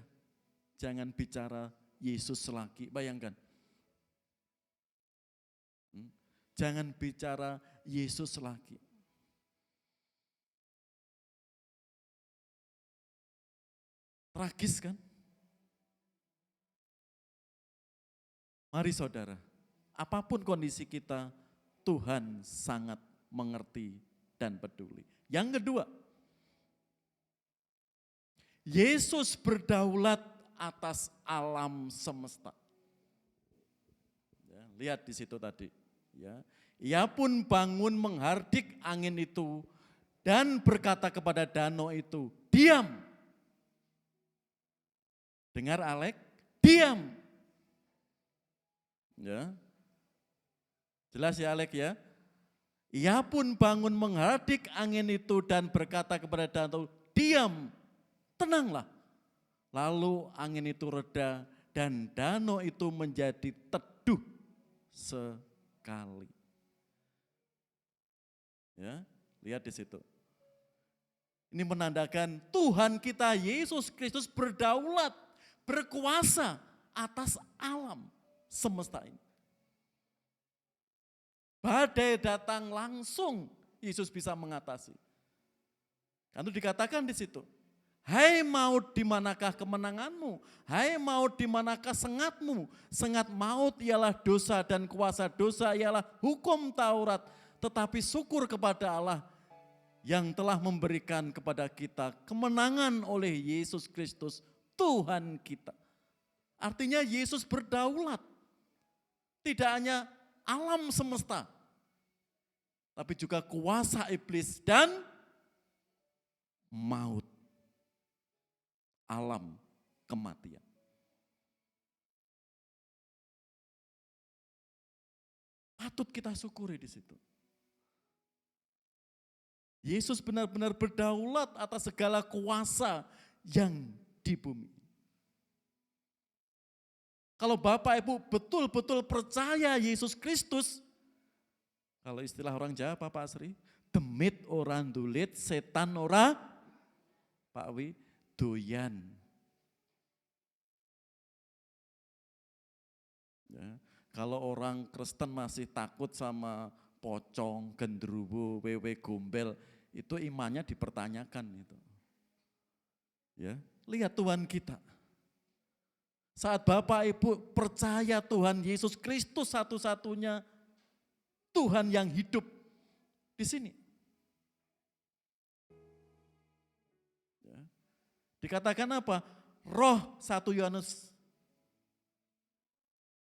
jangan bicara Yesus lagi, bayangkan. Jangan bicara Yesus lagi. Tragis kan? Mari saudara, apapun kondisi kita, Tuhan sangat mengerti dan peduli. Yang kedua, Yesus berdaulat atas alam semesta. Ya, lihat di situ tadi. Ya. Ia pun bangun menghardik angin itu dan berkata kepada danau itu, diam. Dengar Alek, diam. Ya. Jelas ya Alek ya. Ia pun bangun menghardik angin itu dan berkata kepada danau, diam, tenanglah. Lalu angin itu reda dan danau itu menjadi teduh sekali. Ya, lihat di situ. Ini menandakan Tuhan kita Yesus Kristus berdaulat, berkuasa atas alam semesta ini. Badai datang langsung Yesus bisa mengatasi. Kan itu dikatakan di situ. Hai maut, di manakah kemenanganmu? Hai maut, di manakah sengatmu? Sengat maut ialah dosa dan kuasa dosa ialah hukum Taurat. Tetapi syukur kepada Allah yang telah memberikan kepada kita kemenangan oleh Yesus Kristus Tuhan kita. Artinya Yesus berdaulat. Tidak hanya alam semesta, tapi juga kuasa iblis dan maut. Alam kematian. Patut kita syukuri di situ. Yesus benar-benar berdaulat atas segala kuasa yang di bumi. Kalau Bapak Ibu betul-betul percaya Yesus Kristus, kalau istilah orang Jawa Pak Sri, demit orang dulit, setan ora Pak Wi doyan. Ya, kalau orang Kristen masih takut sama pocong, gendruwo, wewe gombel, itu imannya dipertanyakan itu. Ya, lihat Tuhan kita. Saat Bapak Ibu percaya Tuhan Yesus Kristus satu-satunya Tuhan yang hidup di sini. Ya. Dikatakan apa? Roh 1 Yohanes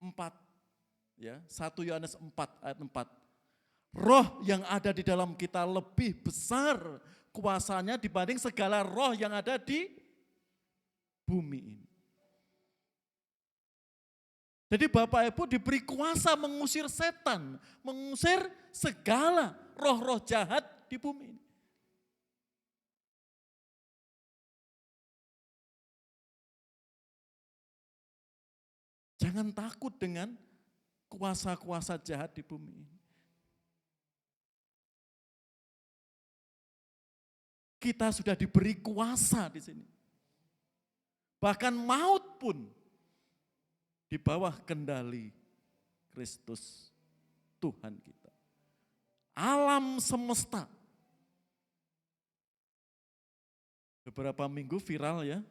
4. Ya, 1 Yohanes 4 ayat 4. Roh yang ada di dalam kita lebih besar kuasanya dibanding segala roh yang ada di bumi ini. Jadi Bapak Ibu diberi kuasa mengusir setan, mengusir segala roh-roh jahat di bumi ini. Jangan takut dengan kuasa-kuasa jahat di bumi ini. Kita sudah diberi kuasa di sini. Bahkan maut pun di bawah kendali Kristus Tuhan kita. Alam semesta. Beberapa minggu viral ya.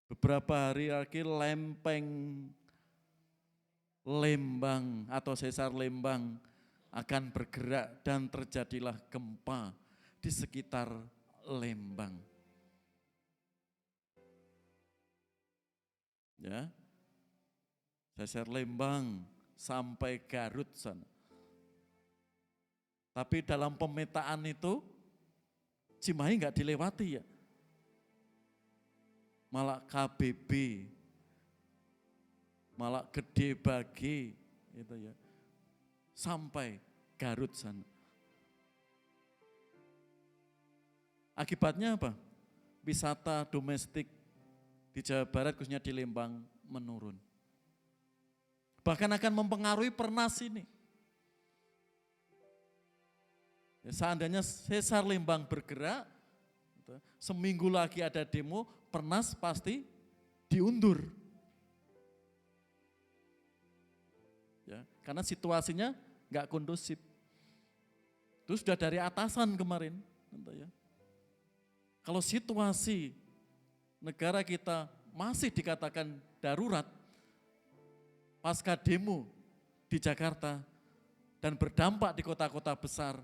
Beberapa hari lagi lempeng Lembang atau sesar Lembang akan bergerak dan terjadilah gempa di sekitar Lembang. Ya, sesar Lembang sampai Garut sana. Tapi dalam pemetaan itu Cimahi enggak dilewati ya. Malah KBB, malah Gede Bage itu ya. Sampai Garut sana. Akibatnya apa? Wisata domestik di Jawa Barat khususnya di Lembang menurun. Bahkan akan mempengaruhi Pernas ini. Ya, seandainya sesar Lembang bergerak, seminggu lagi ada demo, Pernas pasti diundur. Ya, karena situasinya nggak kondusif. Itu sudah dari atasan kemarin. Ya. Kalau situasi negara kita masih dikatakan darurat, pasca demo di Jakarta dan berdampak di kota-kota besar,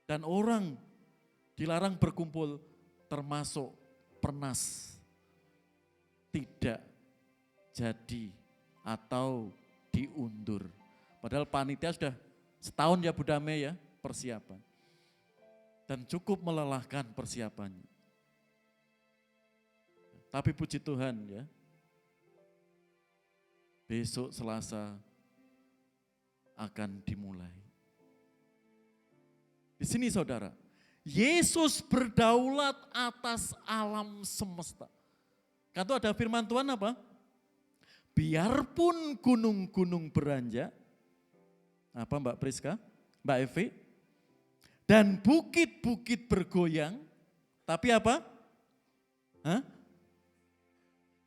dan orang dilarang berkumpul termasuk Pernas tidak jadi atau diundur. Padahal panitia sudah setahun ya Bu Dame ya persiapan. Dan cukup melelahkan persiapannya. Tapi puji Tuhan ya, besok Selasa akan dimulai. Di sini saudara, Yesus berdaulat atas alam semesta. Kan itu ada firman Tuhan apa? Biarpun gunung-gunung beranjak, apa Mbak Priska, Mbak Evi? dan bukit-bukit bergoyang. Tapi apa? Hah?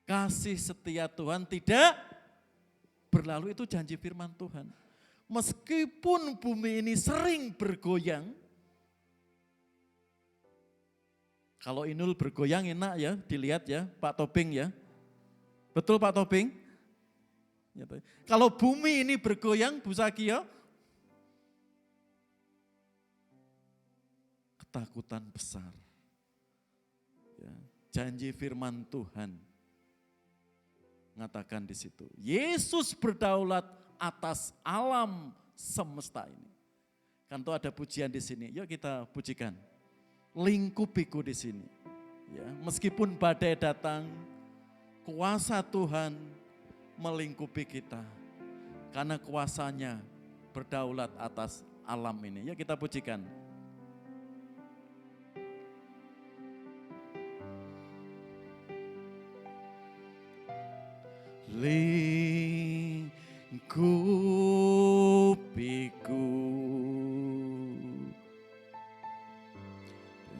Kasih setia Tuhan tidak berlalu, itu janji firman Tuhan. Meskipun bumi ini sering bergoyang, kalau Inul bergoyang enak ya, dilihat ya Pak Topeng ya. Betul Pak Topeng? Kalau bumi ini bergoyang, Bu Sakio, ketakutan besar. Ya, janji firman Tuhan mengatakan di situ, Yesus berdaulat atas alam semesta ini. Kan tuh ada pujian di sini. Yuk kita pujikan. Lingkupiku di sini. Ya, meskipun badai datang, kuasa Tuhan melingkupi kita. Karena kuasanya berdaulat atas alam ini. Yuk kita pujikan. Lingkupiku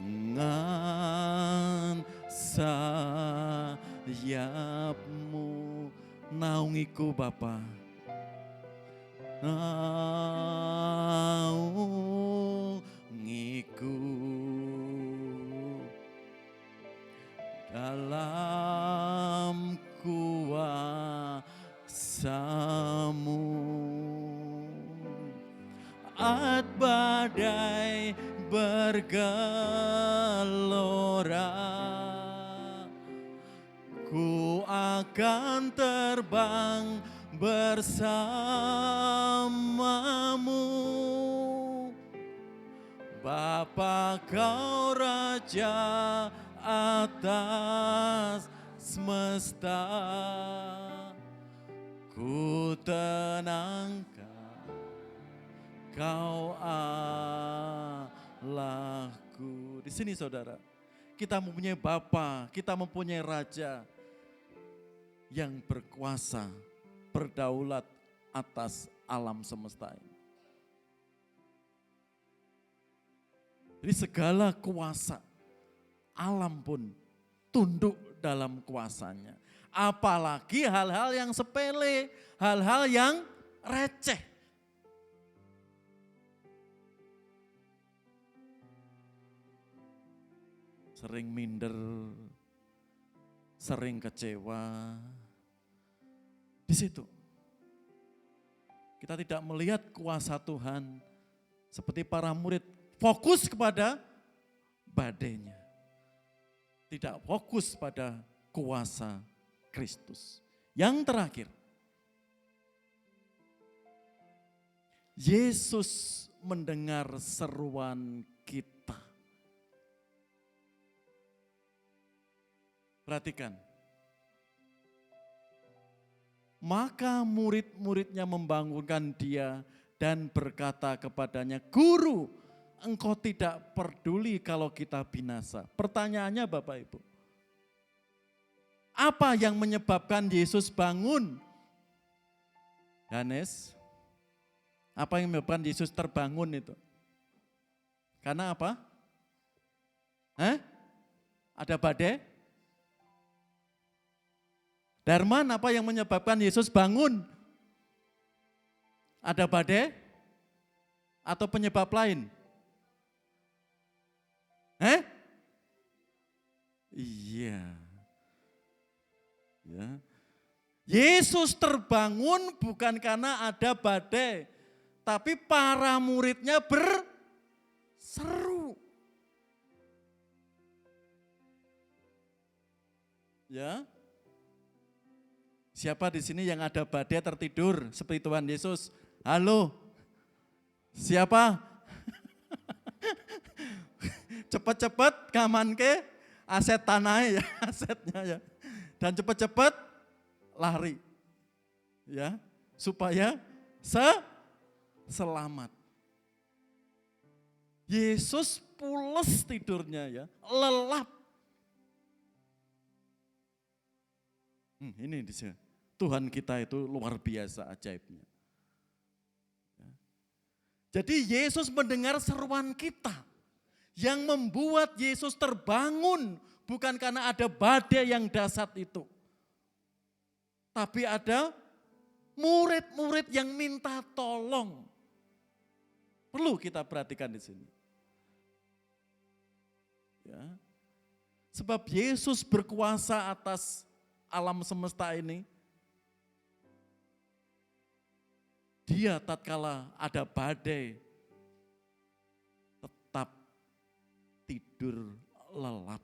dengan sayapmu, naungiku Bapa, naungiku dalam kuasamu. Saat badai bergelora, ku akan terbang bersamamu. Bapa, Kau Raja atas semesta, ku tenangkan Kau Allahku. Di sini saudara, kita mempunyai Bapa, kita mempunyai Raja yang berkuasa, berdaulat atas alam semesta ini. Jadi segala kuasa alam pun tunduk dalam kuasanya. Apalagi hal-hal yang sepele, hal-hal yang receh. Sering minder, sering kecewa. Di situ kita tidak melihat kuasa Tuhan seperti para murid, fokus kepada badainya. Tidak fokus pada kuasa Kristus. Yang terakhir, Yesus mendengar seruan kita. Perhatikan. Maka murid-muridnya membangunkan dia dan berkata kepadanya, Guru, Engkau tidak peduli kalau kita binasa. Pertanyaannya Bapak Ibu, apa yang menyebabkan Yesus bangun? Ganes, apa yang menyebabkan Yesus terbangun itu? Karena apa? Ada badai? Darman, apa yang menyebabkan Yesus bangun? Ada badai? Atau penyebab lain? Iya. Ya. Yesus terbangun bukan karena ada badai, tapi para muridnya berseru. Ya. Siapa di sini yang ada badai tertidur seperti Tuhan Yesus? Halo. Siapa? Cepat-cepat kamanke aset tanah ya, asetnya ya. Dan cepat-cepat lari. Ya, supaya selamat. Yesus pules tidurnya ya, lelap. Ini di sini. Tuhan kita itu luar biasa ajaibnya. Jadi Yesus mendengar seruan kita. Yang membuat Yesus terbangun bukan karena ada badai yang dahsyat itu. Tapi ada murid-murid yang minta tolong. Perlu kita perhatikan di sini. Ya. Sebab Yesus berkuasa atas alam semesta ini. Dia tatkala ada badai tetap tidur lelap.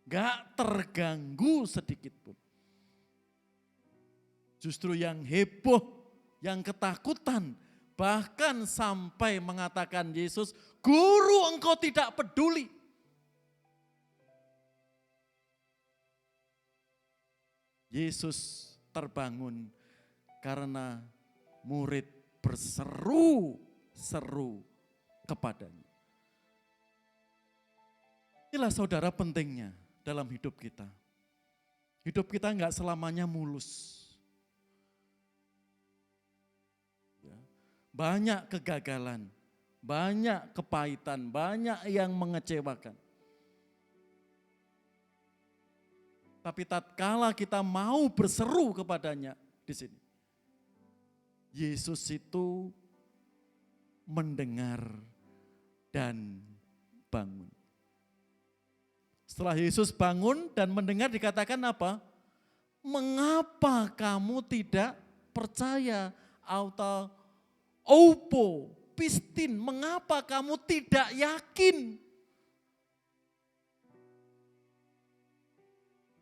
Gak terganggu sedikit pun. Justru yang heboh, yang ketakutan, bahkan sampai mengatakan Yesus, "Guru, engkau tidak peduli." Yesus terbangun karena murid berseru-seru kepadanya. Inilah saudara pentingnya dalam hidup kita. Hidup kita enggak selamanya mulus. Banyak kegagalan, banyak kepahitan, banyak yang mengecewakan. Tapi tatkala kita mau berseru kepadanya di sini, Yesus itu mendengar dan bangun. Setelah Yesus bangun dan mendengar dikatakan apa? Mengapa kamu tidak percaya? Atau Opo, pistin, mengapa kamu tidak yakin?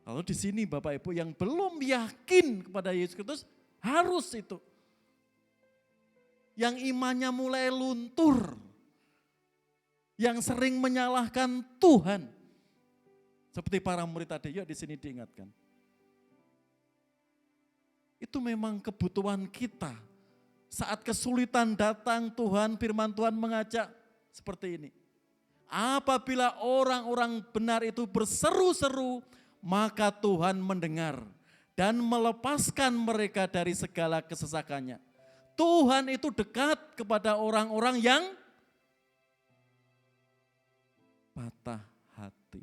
Kalau di sini Bapak Ibu yang belum yakin kepada Yesus Kristus, harus itu. Yang imannya mulai luntur, yang sering menyalahkan Tuhan. Seperti para murid tadi, yuk di sini diingatkan. Itu memang kebutuhan kita. Saat kesulitan datang Tuhan, firman Tuhan mengajak seperti ini. Apabila orang-orang benar itu berseru-seru, maka Tuhan mendengar dan melepaskan mereka dari segala kesesakannya. Tuhan itu dekat kepada orang-orang yang patah hati.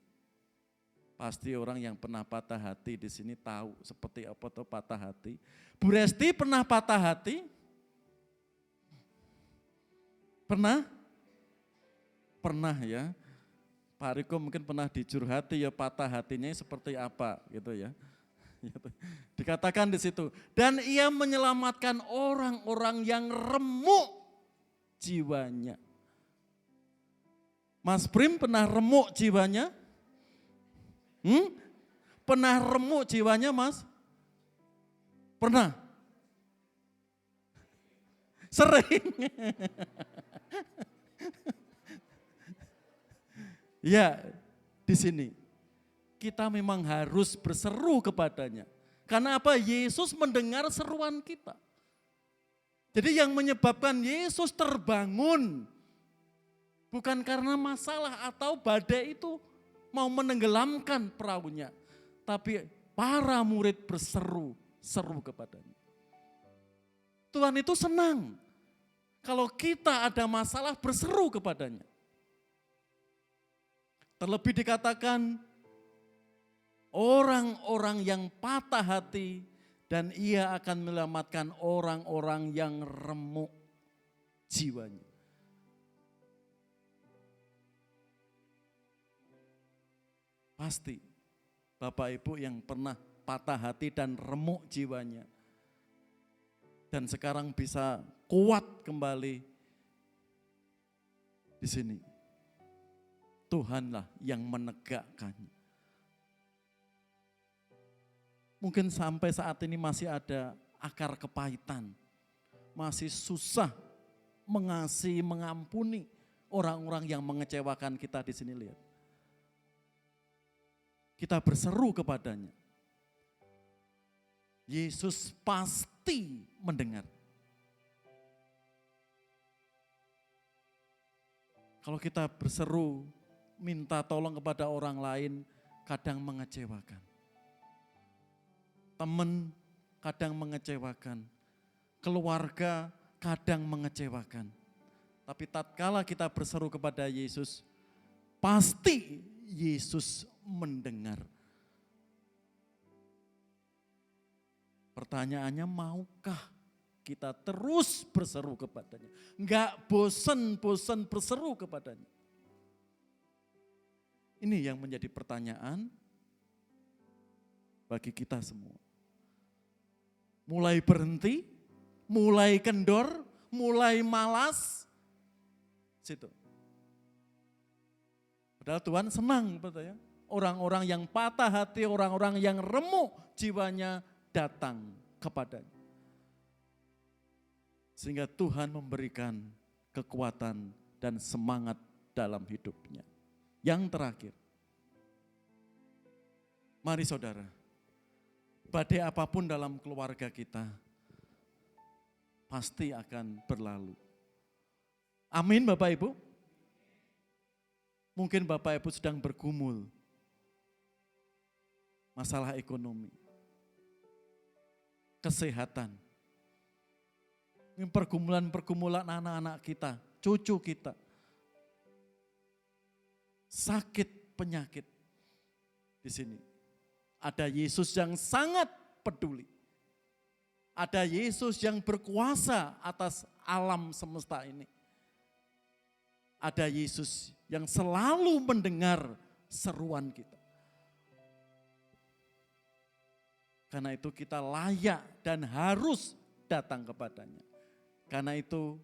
Pasti orang yang pernah patah hati di sini tahu seperti apa tuh patah hati. Bu Resti pernah patah hati? Pernah? Pernah ya. Pak Riko mungkin pernah dicurhati ya patah hatinya seperti apa gitu ya. Dikatakan di situ. Dan ia menyelamatkan orang-orang yang remuk jiwanya. Mas Prim pernah remuk jiwanya? Pernah remuk jiwanya Mas? Pernah? Sering. Ya, di sini kita memang harus berseru kepadanya. Karena apa? Yesus mendengar seruan kita. Jadi yang menyebabkan Yesus terbangun bukan karena masalah atau badai itu mau menenggelamkan perahunya, tapi para murid berseru-seru kepadanya. Tuhan itu senang kalau kita ada masalah berseru kepadanya. Terlebih dikatakan orang-orang yang patah hati dan ia akan menyelamatkan orang-orang yang remuk jiwanya. Pasti Bapak Ibu yang pernah patah hati dan remuk jiwanya dan sekarang bisa kuat kembali di sini. Tuhanlah yang menegakkannya. Mungkin sampai saat ini masih ada akar kepahitan. Masih susah mengasihi, mengampuni orang-orang yang mengecewakan kita di sini, lihat. Kita berseru kepadanya. Yesus pasti mendengar. Kalau kita berseru, minta tolong kepada orang lain, kadang mengecewakan. Teman kadang mengecewakan. Keluarga kadang mengecewakan. Tapi tatkala kita berseru kepada Yesus, pasti Yesus mendengar. Pertanyaannya, maukah kita terus berseru kepadanya? Enggak bosan-bosan berseru kepadanya. Ini yang menjadi pertanyaan bagi kita semua. Mulai berhenti, mulai kendor, mulai malas, situ. Padahal Tuhan senang, betul ya. Orang-orang yang patah hati, orang-orang yang remuk jiwanya datang kepadanya. Sehingga Tuhan memberikan kekuatan dan semangat dalam hidupnya. Yang terakhir, mari saudara, badai apapun dalam keluarga kita pasti akan berlalu. Amin Bapak Ibu. Mungkin Bapak Ibu sedang bergumul masalah ekonomi, kesehatan, pergumulan anak-anak kita, cucu kita, sakit, penyakit. Di sini ada Yesus yang sangat peduli. Ada Yesus yang berkuasa atas alam semesta ini. Ada Yesus yang selalu mendengar seruan kita. Karena itu kita layak dan harus datang kepadanya. Karena itu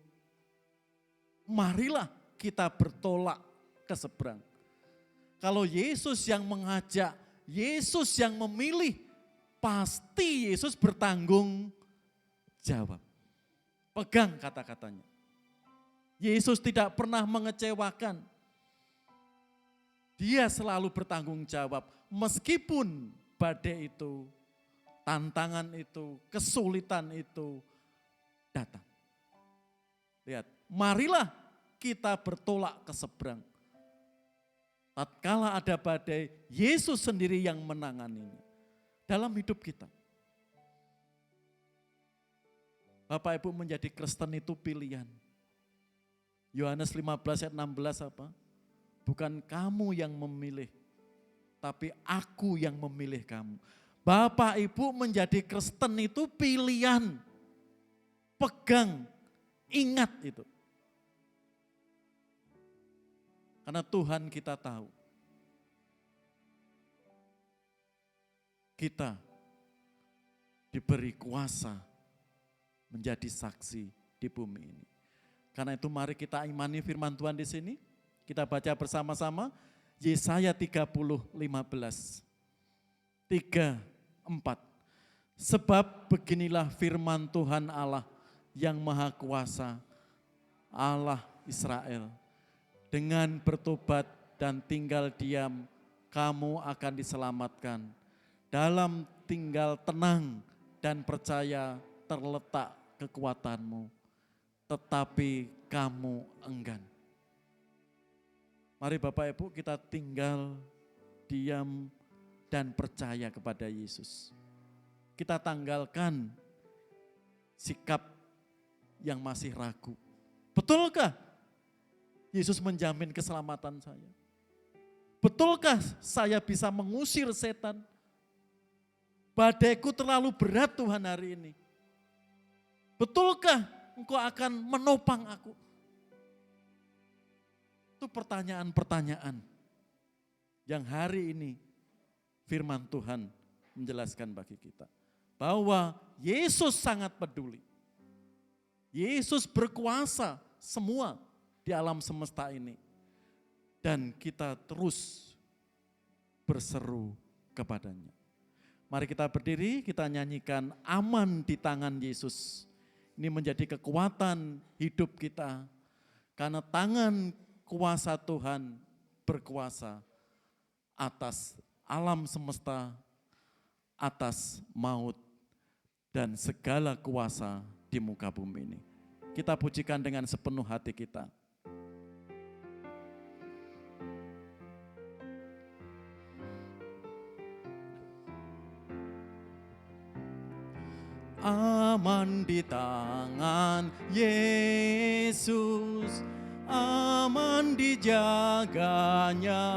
marilah kita bertolak ke seberang. Kalau Yesus yang mengajak, Yesus yang memilih, pasti Yesus bertanggung jawab. Pegang kata-katanya. Yesus tidak pernah mengecewakan. Dia selalu bertanggung jawab. Meskipun badai itu, tantangan itu, kesulitan itu datang. Lihat, marilah kita bertolak ke seberang. Tatkala ada badai, Yesus sendiri yang menanganinya dalam hidup kita. Bapak Ibu, menjadi Kristen itu pilihan. Yohanes 15 ayat 16 apa? Bukan kamu yang memilih, tapi aku yang memilih kamu. Bapak Ibu, menjadi Kristen itu pilihan. Pegang, ingat itu. Karena Tuhan kita tahu, kita diberi kuasa menjadi saksi di bumi ini. Karena itu mari kita imani firman Tuhan di sini. Kita baca bersama-sama Yesaya 30:15. 3:4. Sebab beginilah firman Tuhan Allah yang Maha Kuasa, Allah Israel. Dengan bertobat dan tinggal diam, kamu akan diselamatkan. Dalam tinggal tenang dan percaya terletak kekuatanmu, tetapi kamu enggan. Mari Bapak Ibu kita tinggal diam dan percaya kepada Yesus. Kita tanggalkan sikap yang masih ragu. Betulkah Yesus menjamin keselamatan saya? Betulkah saya bisa mengusir setan? Badaiku terlalu berat Tuhan hari ini. Betulkah Engkau akan menopang aku? Itu pertanyaan-pertanyaan yang hari ini firman Tuhan menjelaskan bagi kita. Bahwa Yesus sangat peduli. Yesus berkuasa semua di alam semesta ini. Dan kita terus berseru kepadanya. Mari kita berdiri, kita nyanyikan aman di tangan Yesus. Ini menjadi kekuatan hidup kita. Karena tangan kuasa Tuhan berkuasa atas alam semesta, atas maut, dan segala kuasa di muka bumi ini. Kita pujikan dengan sepenuh hati kita. aman di tangan Yesus, aman dijaganya.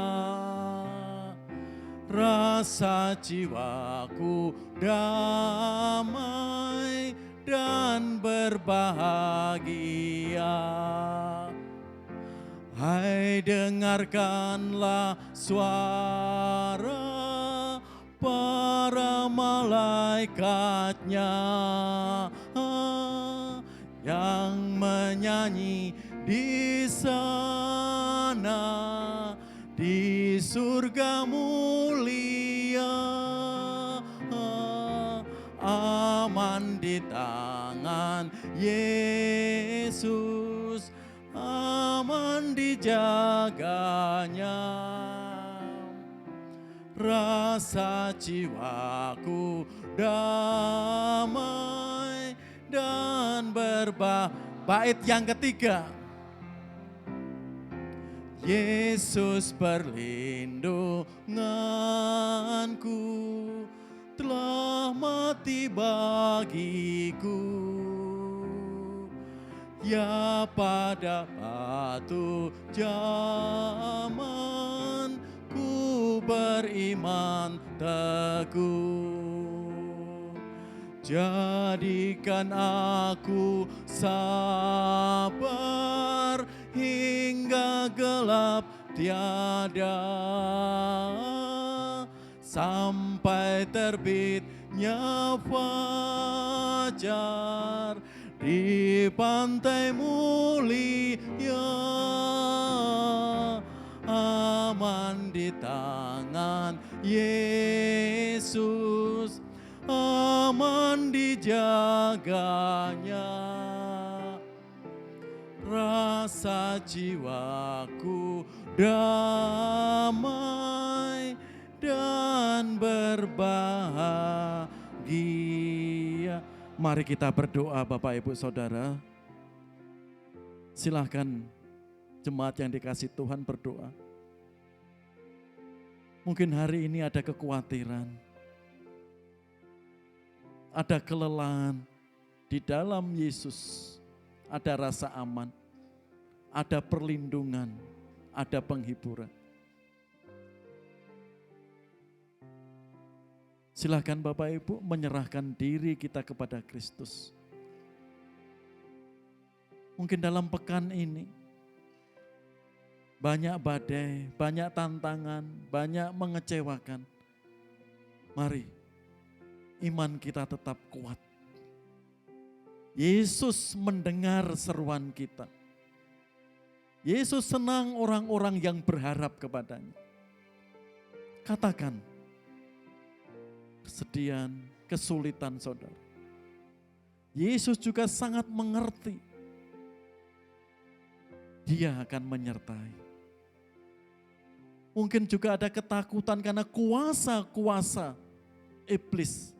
Rasa jiwaku damai dan berbahagia. Hai, dengarkanlah suara para malaikatnya yang menyanyi di sana di surga mulia. Aman di tangan Yesus, aman dijaganya. Rasa jiwaku damai dan bait yang ketiga. Yesus perlindunganku, telah mati bagiku. Ya, pada batu zaman ku beriman teguh. Jadikan aku sabar hingga gelap tiada, sampai terbitnya fajar di pantai mulia. Aman di tangan Yesus, aman dijaganya. Rasa jiwaku damai dan berbahagia. Mari kita berdoa Bapak Ibu Saudara. Silahkan jemaat yang dikasih Tuhan berdoa. Mungkin hari ini ada kekhawatiran, ada kelelahan. Di dalam Yesus ada rasa aman, ada perlindungan, ada penghiburan. Silakan Bapak Ibu menyerahkan diri kita kepada Kristus. Mungkin dalam pekan ini banyak badai, banyak tantangan, banyak mengecewakan. Mari iman kita tetap kuat. Yesus mendengar seruan kita. Yesus senang orang-orang yang berharap kepadanya. Katakan kesedihan, kesulitan saudara. Yesus juga sangat mengerti. Dia akan menyertai. Mungkin juga ada ketakutan karena kuasa-kuasa iblis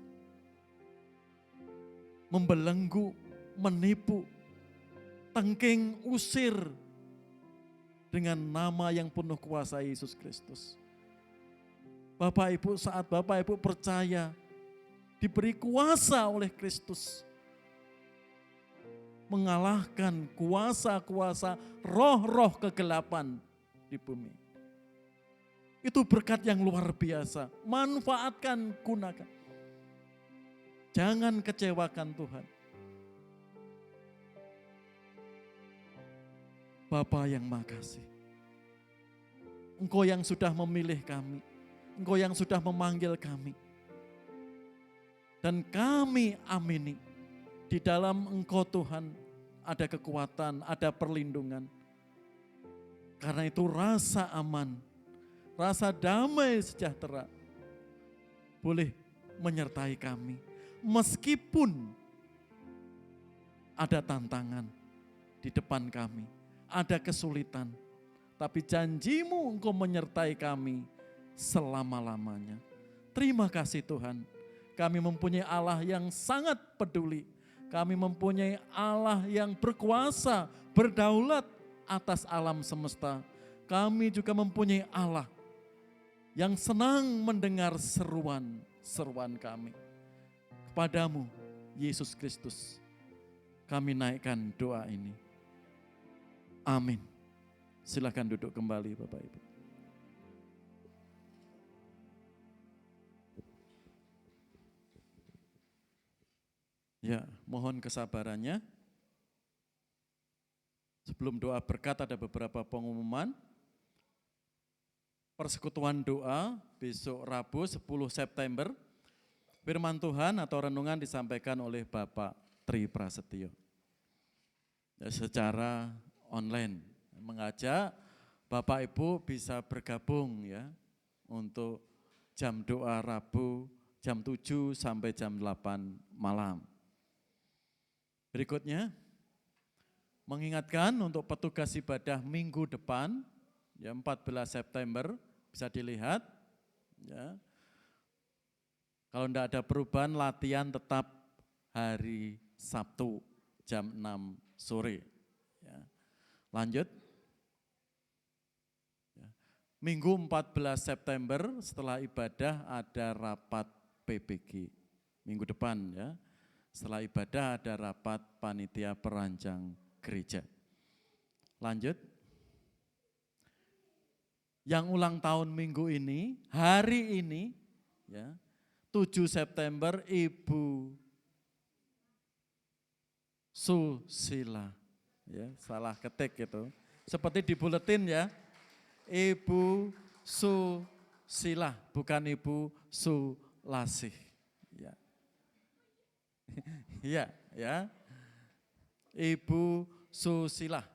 membelenggu, menipu, tengking, usir dengan nama yang penuh kuasa Yesus Kristus. Bapak Ibu, saat Bapak Ibu percaya diberi kuasa oleh Kristus mengalahkan kuasa-kuasa roh-roh kegelapan di bumi. Itu berkat yang luar biasa. Manfaatkan, gunakan. Jangan kecewakan Tuhan. Bapa yang makasih. Engkau yang sudah memilih kami. Engkau yang sudah memanggil kami. Dan kami amini. Di dalam Engkau Tuhan ada kekuatan, ada perlindungan. Karena itu rasa aman, rasa damai sejahtera boleh menyertai kami. Meskipun ada tantangan di depan kami, ada kesulitan. Tapi janji-Mu Engkau menyertai kami selama-lamanya. Terima kasih Tuhan. Kami mempunyai Allah yang sangat peduli. Kami mempunyai Allah yang berkuasa, berdaulat atas alam semesta. Kami juga mempunyai Allah yang senang mendengar seruan-seruan kami. Kepadamu Yesus Kristus. Kami naikkan doa ini. Amin. Silakan duduk kembali Bapak Ibu. Ya, mohon kesabarannya. Sebelum doa berkat ada beberapa pengumuman. Persekutuan doa besok Rabu 10 September. Firman Tuhan atau renungan disampaikan oleh Bapak Tri Prasetyo. Ya, secara online. Mengajak Bapak Ibu bisa bergabung ya untuk jam doa Rabu jam 7 sampai jam 8 malam. Berikutnya, mengingatkan untuk petugas ibadah minggu depan, ya 14 September, bisa dilihat. Ya. Kalau tidak ada perubahan, latihan tetap hari Sabtu jam 6 sore. Ya. Lanjut. Ya. Minggu 14 September setelah ibadah ada rapat PPG. Minggu depan ya. Setelah ibadah ada rapat panitia perancang gereja. Lanjut. Yang ulang tahun minggu ini, hari ini, ya 7 September Ibu Susila. Ya, salah ketik gitu. Seperti di buletin ya. Ibu Susila, bukan Ibu Sulasih. Ya. Iya, ya. Ibu Susila.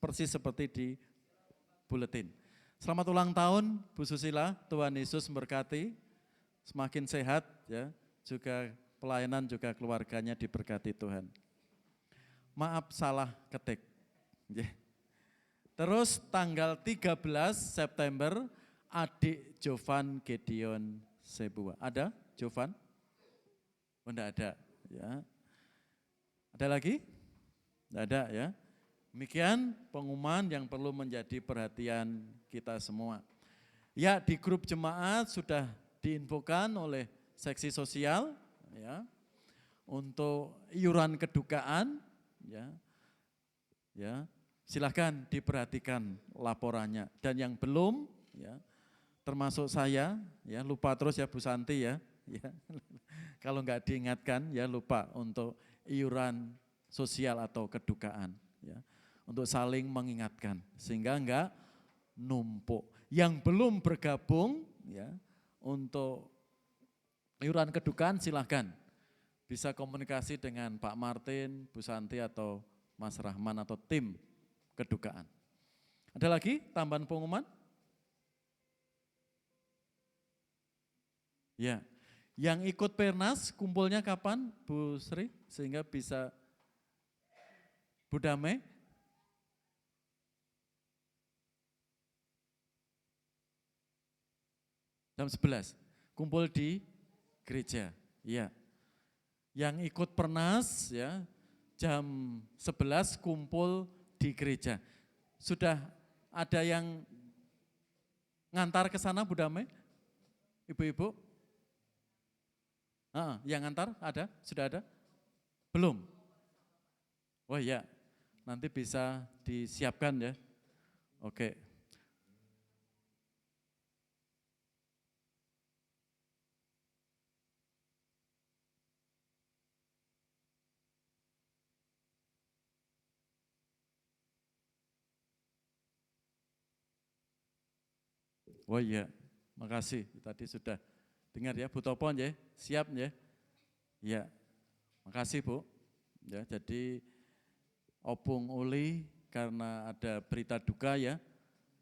Persis seperti di buletin. Selamat ulang tahun Bu Susila, Tuhan Yesus memberkati. Semakin sehat ya, juga pelayanan juga keluarganya diberkati Tuhan. Maaf salah ketik. Terus tanggal 13 September adik Jovan Gedeon Sebua. Ada Jovan? Oh, enggak ada ya. Ada lagi? Enggak ada ya. Demikian pengumuman yang perlu menjadi perhatian kita semua. Ya, di grup jemaat sudah diinfokan oleh seksi sosial ya untuk iuran kedukaan ya. Ya, silakan diperhatikan laporannya dan yang belum ya termasuk saya ya lupa terus ya Bu Santi ya. Ya. Kalau enggak diingatkan ya lupa untuk iuran sosial atau kedukaan ya. Untuk saling mengingatkan sehingga enggak numpuk. Yang belum bergabung ya untuk iuran kedukaan silahkan bisa komunikasi dengan Pak Martin, Bu Santi atau Mas Rahman atau tim kedukaan. Ada lagi tambahan pengumuman? Ya, yang ikut Pernas kumpulnya kapan Bu Sri sehingga bisa Bu Damai? Jam 11, kumpul di gereja, ya. Yang ikut Pernas ya, jam 11 kumpul di gereja. Sudah ada yang ngantar ke sana Bu Damai? Ibu-ibu? Yang ngantar ada? Sudah ada? Belum? Oh iya, nanti bisa disiapkan ya. Oke. Oh iya, makasih. Tadi sudah dengar ya, Bu Topon ya, siap ya. Ya, makasih Bu. Ya, jadi Opung Uli karena ada berita duka ya,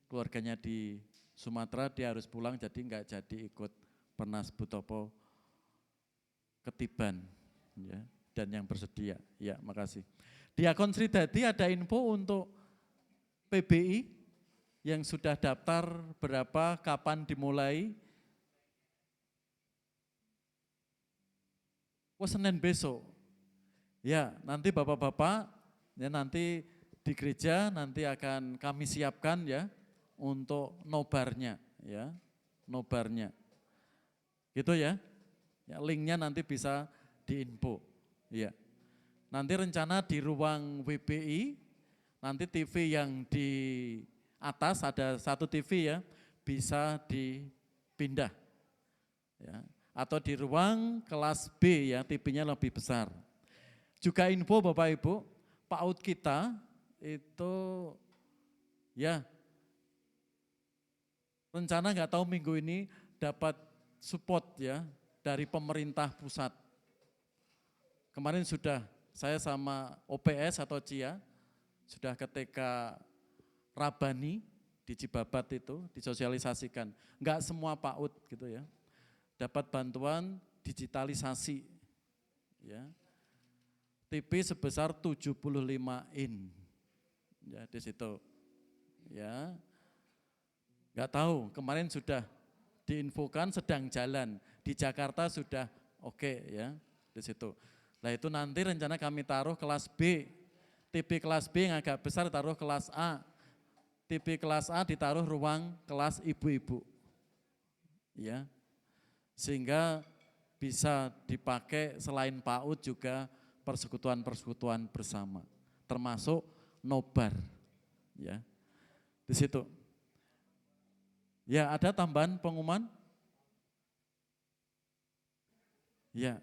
keluarganya di Sumatera dia harus pulang jadi enggak jadi ikut Pernas Bu Topo Ketiban ya, dan yang bersedia. Ya, makasih. Diakon Sri Dadi ada info untuk PBI yang sudah daftar berapa, kapan dimulai? Senin besok. Ya, nanti Bapak-bapak, ya nanti di gereja nanti akan kami siapkan ya untuk nobarnya, ya, nobarnya. Gitu ya. Ya linknya nanti bisa diinfo. Iya. Nanti rencana di ruang WBI, nanti TV yang di atas ada satu TV ya, bisa dipindah. Ya. Atau di ruang kelas B ya, TV-nya lebih besar. Juga info Bapak Ibu, PAUD kita itu ya rencana nggak tahu minggu ini dapat support ya dari pemerintah pusat. Kemarin sudah saya sama OPS atau CIA sudah ke TK Rabani di Cibabat itu disosialisasikan. Enggak semua PAUD gitu ya. Dapat bantuan digitalisasi ya. TV sebesar 75 in. Ya di situ. Ya. Enggak tahu, kemarin sudah diinfokan sedang jalan. Di Jakarta sudah oke ya di situ. Nah itu nanti rencana kami taruh kelas B. TV kelas B yang agak besar taruh kelas A. TV kelas A ditaruh ruang kelas ibu-ibu. Ya. Sehingga bisa dipakai selain PAUD juga persekutuan-persekutuan bersama. Termasuk nobar. Ya. Di situ. Ya, ada tambahan pengumuman? Ya.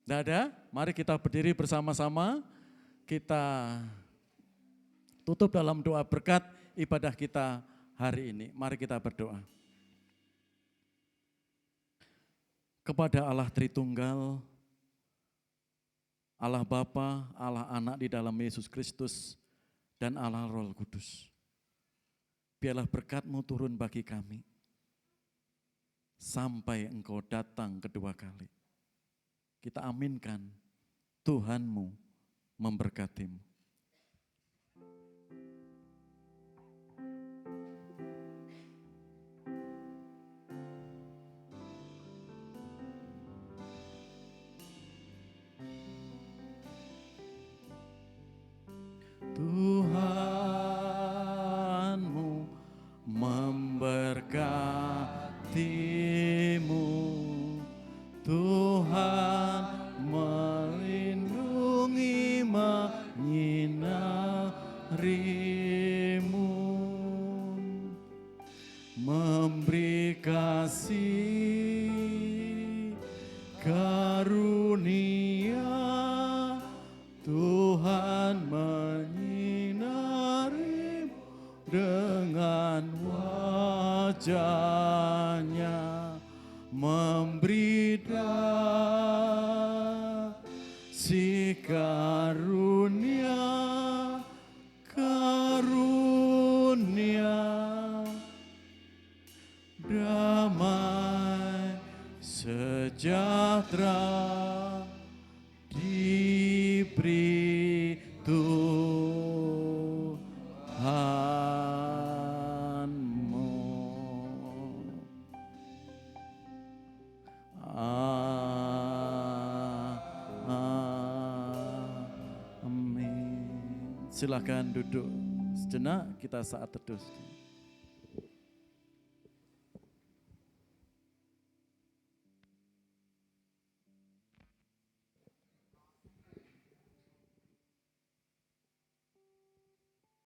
Tidak ada? Mari kita berdiri bersama-sama, kita tutup dalam doa berkat ibadah kita hari ini. Mari kita berdoa. Kepada Allah Tritunggal, Allah Bapa, Allah Anak di dalam Yesus Kristus, dan Allah Roh Kudus. Biarlah berkat-Mu turun bagi kami, sampai Engkau datang kedua kali. Kita aminkan, Tuhan-Mu memberkati-Mu. Tuhanmu memberkatimu, Tuhan melindungi menyinarimu, memberi kasih karunia, Tuhan menyinarimu dengan wajahnya, memberi kasih karunia, damai sejahtera diberi Tuhanmu. Amin. Silakan duduk sejenak, kita saat teduh.